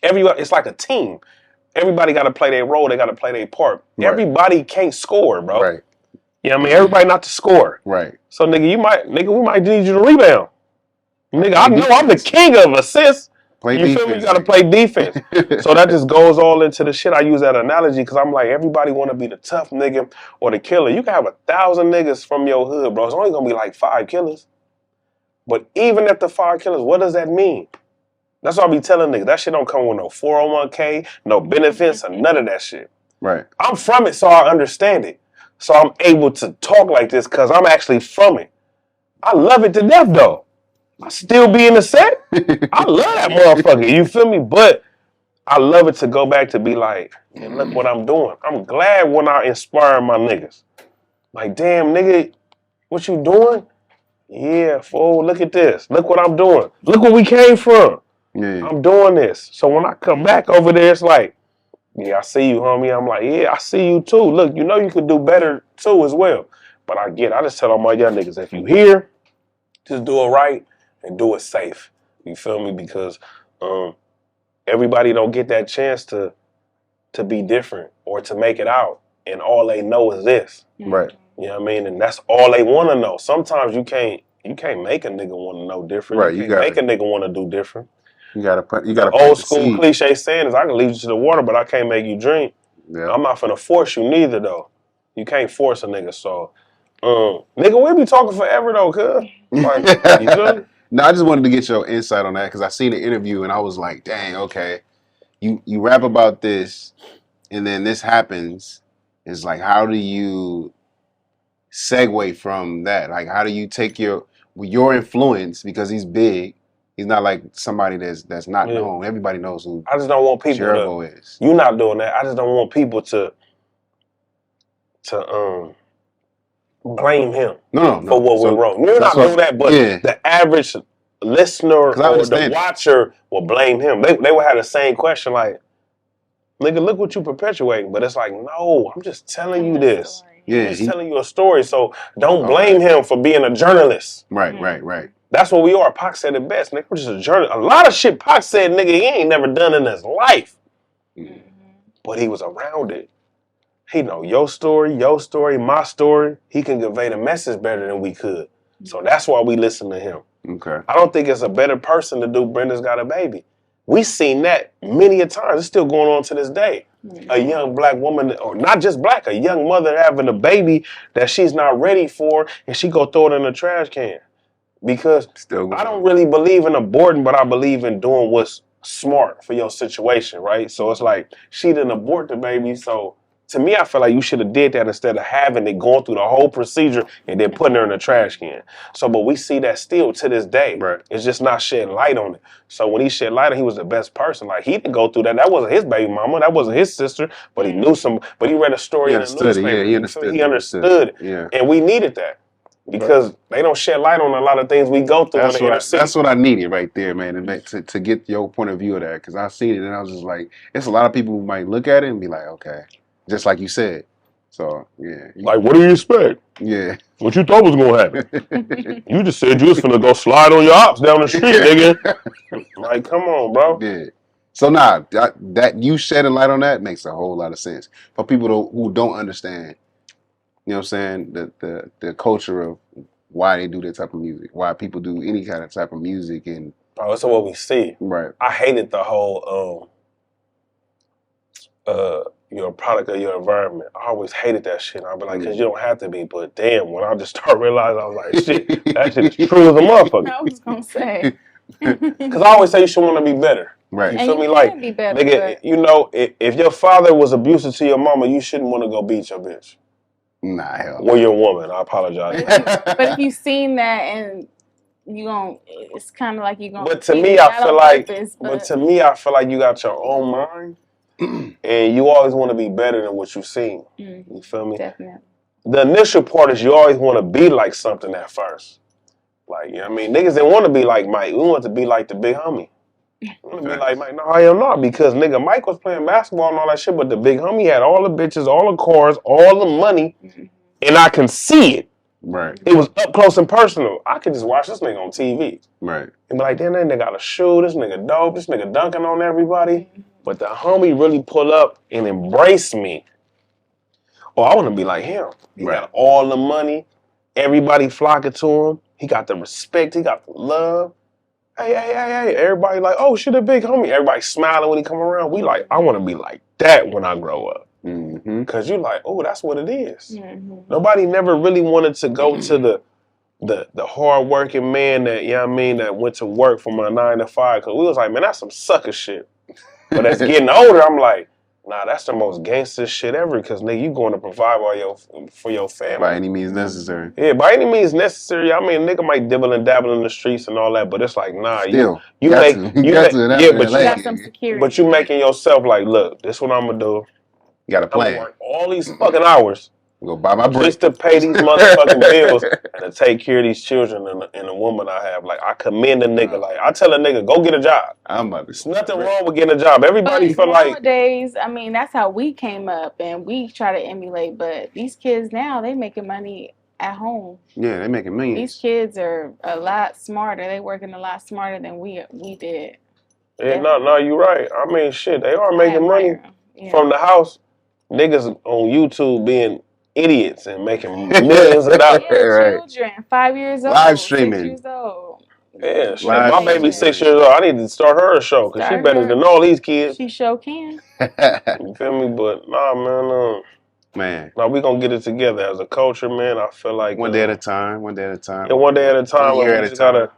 it's like a team. Everybody got to play their role. They got to play their part. Right. Everybody can't score, bro. Right. You know what I mean? Everybody not to score. Right. So, nigga, we might need you to rebound. Nigga, I know I'm the king of assists. You feel me? You got to play defense. So that just goes all into the shit. I use that analogy because I'm like, everybody want to be the tough nigga or the killer. You can have 1,000 niggas from your hood, bro. It's only going to be like 5 killers. But even at the 5 killers, what does that mean? That's what I be telling niggas. That shit don't come with no 401k, no benefits, or none of that shit. Right. I'm from it, so I understand it. So I'm able to talk like this because I'm actually from it. I love it to death, though. I still be in the set. I love that motherfucker. You feel me? But I love it to go back to be like, man, look what I'm doing. I'm glad when I inspire my niggas. Like, damn, nigga, what you doing? Yeah, fool, look at this. Look what I'm doing. Look where we came from. Yeah. I'm doing this. So when I come back over there, it's like, yeah, I see you, homie. I'm like, yeah, I see you too. Look, you know you could do better too as well. But I just tell all my young niggas, if you here, just do it right and do it safe. You feel me? Because everybody don't get that chance to be different or to make it out. And all they know is this. Right. You know what I mean? And that's all they want to know. Sometimes you can't make a nigga want to know different. Right. You can't make a nigga want to do different. You gotta old school cliche saying is I can lead you to the water, but I can't make you drink. Yeah. I'm not finna force you neither though. You can't force a nigga. So nigga, we be talking forever though, cuz. Like, you feel me? No, I just wanted to get your insight on that because I seen the interview and I was like, dang, okay. You rap about this and then this happens. It's like, how do you segue from that? Like, how do you take your influence, because he's big. He's not like somebody that's not known. Everybody knows who I just don't want people is. You're not doing that. I just don't want people to blame him for what went wrong. You're not doing that, but the average listener or the watcher will blame him. They will have the same question like, nigga, look what you perpetuating. But it's like, no, I'm just telling you this. Yeah, I'm just telling you a story. So don't blame him for being a journalist. Right. That's what we are. Pac said it best, nigga. We're just a journalist. A lot of shit Pac said, nigga, he ain't never done in his life. Mm-hmm. But he was around it. He know your story, my story. He can convey the message better than we could. Mm-hmm. So that's why we listen to him. Okay. I don't think it's a better person to do Brenda's Got a Baby. We seen that many a times. It's still going on to this day. Mm-hmm. A young black woman, or not just black, a young mother having a baby that she's not ready for, and she go throw it in the trash can. Because I don't really believe in aborting, but I believe in doing what's smart for your situation, right? So it's like she didn't abort the baby. So to me, I feel like you should have did that instead of having it going through the whole procedure and then putting her in the trash can. So, but we see that still to this day. Right. It's just not shedding light on it. So when he shed light on it, he was the best person. Like he didn't go through that. That wasn't his baby mama. That wasn't his sister. But he knew some. But he read a story in the newspaper. Yeah, he understood. He understood. Yeah. And we needed that. Because they don't shed light on a lot of things we go through in the inner city. That's what I needed right there, man, to get your point of view of that. Because I seen it and I was just like, it's a lot of people who might look at it and be like, okay, just like you said. So yeah, like what do you expect? Yeah, what you thought was gonna happen? You just said you was finna go slide on your ops down the street, nigga. Like, come on, bro. Yeah. So that you shedding light on that makes a whole lot of sense for people who don't understand. You know what I'm saying? The culture of why they do that type of music, why people do any kind of type of music, and bro, that's what we see. Right. I hated the whole you're a product of your environment. I always hated that shit. I'd be like, because you don't have to be. But damn, when I just started realizing, I was like, shit, that shit is true as a motherfucker. I was gonna say. Because I always say you should want to be better. Right. You and feel you me? can Like, be better, nigga, you know, if your father was abusive to your mama, you shouldn't want to go beat your bitch. Nah, hell. Well, you're a woman. I apologize. but if you've seen that and you gon', it's kind of like you gonna. But to me, I feel like. Purpose, but to me, I feel like you got your own mind, and you always want to be better than what you've seen. Mm-hmm. You feel me? Definitely. The initial part is you always want to be like something at first. Like, you know what I mean? Niggas didn't want to be like Mike. We want to be like the big homie. We want to be like Mike. No, I am not. Because, nigga, Mike was playing basketball and all that shit, but the big homie had all the bitches, all the cars, all the money, and I can see it. Right. It was up close and personal. I could just watch this nigga on TV. Right. And be like, damn, that nigga got a shoe. This nigga dope. This nigga dunking on everybody. But the homie really pull up and embrace me. Oh, I want to be like him. He got all the money. Everybody flocking to him. He got the respect. He got the love. Hey. Everybody like, oh, shit, a big homie. Everybody smiling when he come around. We like, I want to be like that when I grow up. Because you like, oh, that's what it is. Nobody never really wanted to go to the hard-working man that, you know what I mean, that went to work from a 9 to 5. Because we was like, man, that's some sucker shit. But as getting older, I'm like, nah, that's the most gangster shit ever. Because, nigga, you going to provide for your family. By any means necessary. Yeah, by any means necessary. I mean, nigga might dibble and dabble in the streets and all that, but it's like, nah, Still, you making yourself like, look, this what I'm gonna do. You got a plan. I'm gonna work all these fucking hours. Go buy my bread. Just to pay these motherfucking bills and to take care of these children and the woman I have. Like, I commend a nigga. Like, I tell a nigga, go get a job. There's nothing wrong with getting a job. Everybody feel like nowadays, I mean, that's how we came up and we try to emulate. But these kids now, they making money at home. Yeah, they making millions. These kids are a lot smarter. They working a lot smarter than we did. Yeah, no, you're right. I mean, shit, they are making money from the house. Niggas on YouTube being idiots and making millions of dollars. Yeah, children, 5 years old, live streaming. 6 years old. Yeah, shit. My baby's 6 years old. I need to start her a show because she better than all these kids. She sure can. You feel me? But nah, man. Now we gonna get it together as a culture, man. I feel like one day at a time. One day at a time. Yeah, one day at a time. One year at a time.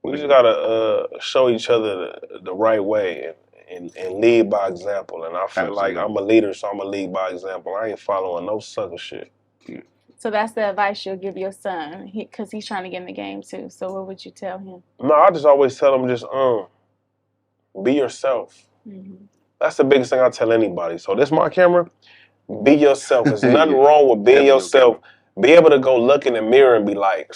We just gotta show each other the right way and lead by example. And I feel like I'm a leader, so I'm gonna lead by example. I ain't following no sucker shit. So that's the advice you'll give your son, because he's trying to get in the game too. So what would you tell him? No, I just always tell him, just be yourself. That's the biggest thing I tell anybody. So this my camera. Be yourself. There's nothing wrong with being yourself. Be able to go look in the mirror and be like,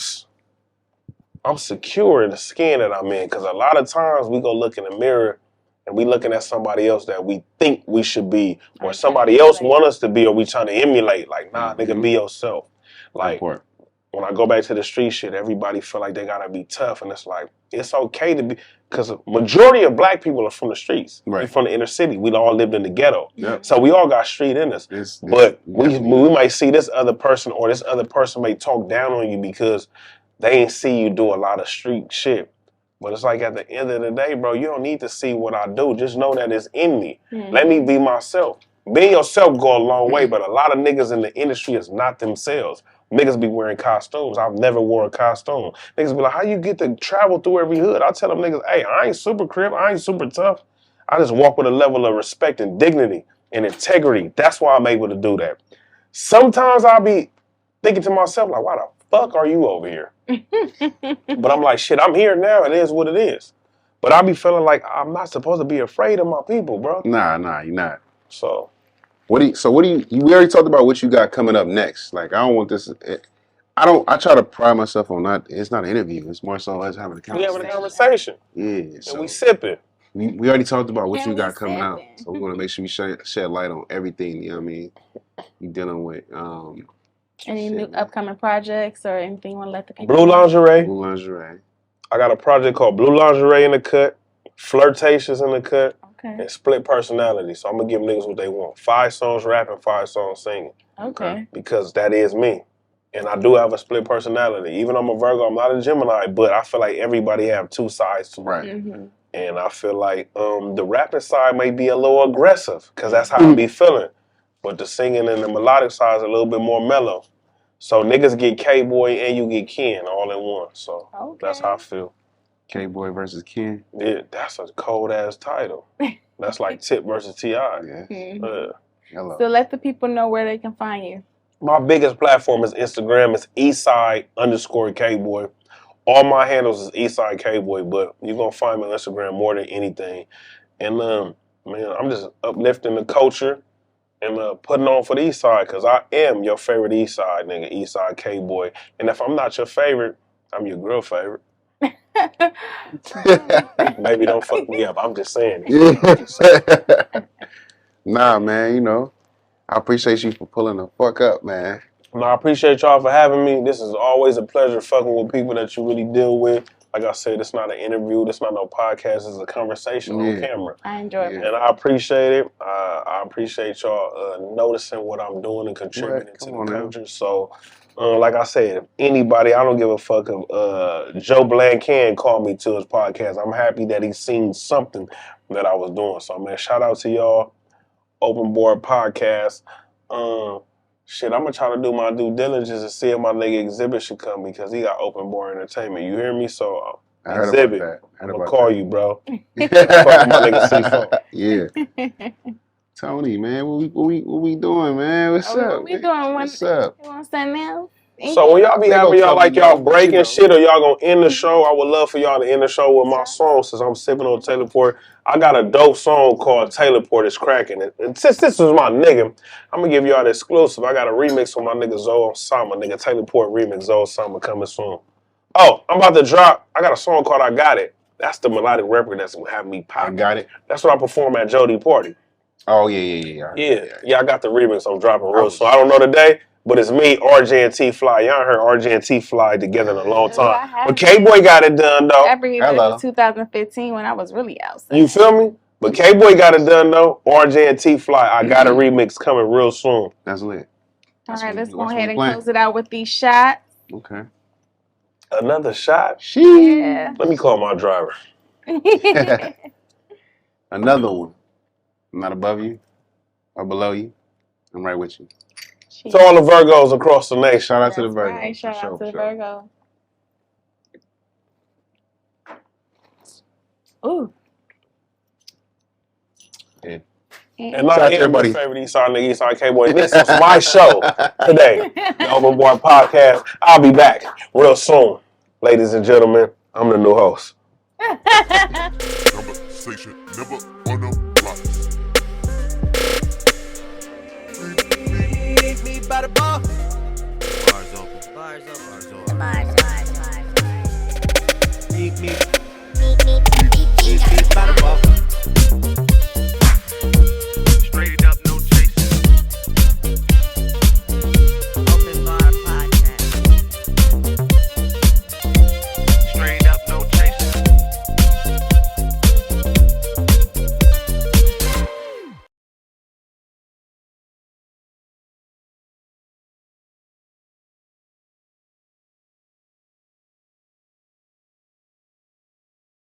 I'm secure in the skin that I'm in. Because a lot of times we go look in the mirror and we looking at somebody else that we think we should be, or somebody else want us to be, or we trying to emulate. Like, nah, nigga, be yourself. Like, when I go back to the street shit, everybody feel like they gotta be tough, and it's like, it's okay to be, because majority of black people are from the streets. We're from the inner city. We all lived in the ghetto. So we all got street in us. But we might see this other person, or this other person may talk down on you because they ain't see you do a lot of street shit. But it's like, at the end of the day, bro, you don't need to see what I do. Just know that it's in me. Let me be myself. Being yourself go a long way, but a lot of niggas in the industry is not themselves. Niggas be wearing costumes. I've never worn a costume. Niggas be like, how you get to travel through every hood? I tell them niggas, hey, I ain't super crip. I ain't super tough. I just walk with a level of respect and dignity and integrity. That's why I'm able to do that. Sometimes I'll be thinking to myself, like, why the fuck are you over here? But I'm like, shit, I'm here now. It is what it is. But I be feeling like I'm not supposed to be afraid of my people, bro. Nah, you're not. So we already talked about what you got coming up next. Like, I don't want this. I try to pride myself on it's not an interview. It's more so us having a we conversation. having a conversation. Yeah. And So we sipping. we already talked about what And you got we coming out. sipping. So we want to make sure we shed light on everything, you know what I mean? You dealing with Any new upcoming projects or anything you want to let the people Blue know? lingerie. Blue lingerie. I got a project called Blue Lingerie in the cut, Flirtations in the cut, Okay. and Split Personality. So I'm going to give niggas what they want. 5 songs rapping, 5 songs singing. Okay. Because that is me. And I do have a split personality. Even though I'm a Virgo, I'm not a Gemini, but I feel like everybody have 2 sides to it. Right. Mm-hmm. And I feel like the rapping side may be a little aggressive because that's how I be feeling. But the singing and the melodic side is a little bit more mellow. So niggas get K-Boy and you get Ken all in one. So that's how I feel. K-Boy versus Ken. Yeah, that's a cold ass title. That's like Tip versus T.I. Yeah. Mm-hmm. Hello. So let the people know where they can find you. My biggest platform is Instagram. It's Eastside_K-Boy. All my handles is Eastside K-Boy, but you're going to find me on Instagram more than anything. And, man, I'm just uplifting the culture and putting on for the East Side because I am your favorite East Side nigga, Eastside K-Boy. And if I'm not your favorite, I'm your girl favorite. Maybe don't fuck me up. I'm just saying. Yeah. Nah, man, you know, I appreciate you for pulling the fuck up, man. No, I appreciate y'all for having me. This is always a pleasure fucking with people that you really deal with. Like I said, it's not an interview. It's not no podcast. It's a conversation on camera. I enjoy it. And I appreciate it. I appreciate y'all noticing what I'm doing and contributing to the culture. So, like I said, if anybody, I don't give a fuck if Joe Blancan called me to his podcast. I'm happy that he's seen something that I was doing. So, man, shout out to y'all. Open Board Podcast. Shit, I'm gonna try to do my due diligence and see if my nigga Exhibit should come because he got Open Board Entertainment. You hear me? So, Exhibit, I'm gonna call you, bro. Fuck with my nigga C4. Yeah. Toni, man, what we doing, man? What's up? What we doing? What's up? You want something else? So when y'all be having y'all like y'all breaking shit or y'all gonna end the show, I would love for y'all to end the show with my song since I'm sipping on Taylorport. I got a dope song called Taylorport is Cracking. And since this is my nigga, I'm gonna give y'all the exclusive. I got a remix with my nigga Zoe Sama, nigga Taylorport remix, Zoe Sama coming soon. Oh, I'm about to drop. I got a song called I Got It. That's the melodic record that's gonna have me pop. I Got It. That's what I perform at Jody Party. Oh yeah. Yeah, I got the remix. I'm dropping real soon. I don't know the day, but it's me, RJ and T Fly. Y'all heard RJ and T Fly together in a long time. But K-Boy got it done though. I believe it was 2015 when I was really outside. You feel me? But K-Boy got it done though. RJ and T Fly. I got a remix coming real soon. That's lit. All right, let's go ahead and close it out with these shots. Okay. Another shot? Yeah. Let me call my driver. Another one. I'm not above you or below you. I'm right with you. To all the Virgos across the nation. Shout out to the Virgos. Right, shout out to the Virgo. Ooh. Yeah. And not everybody's favorite Eastside nigga, Eastside K-Boy. This is my show today. The Open Board Podcast. I'll be back real soon. Ladies and gentlemen, I'm the new host. Conversation never on the blocks. Meet me by the bar. Bars open. Bars open. Bars open. Meet me.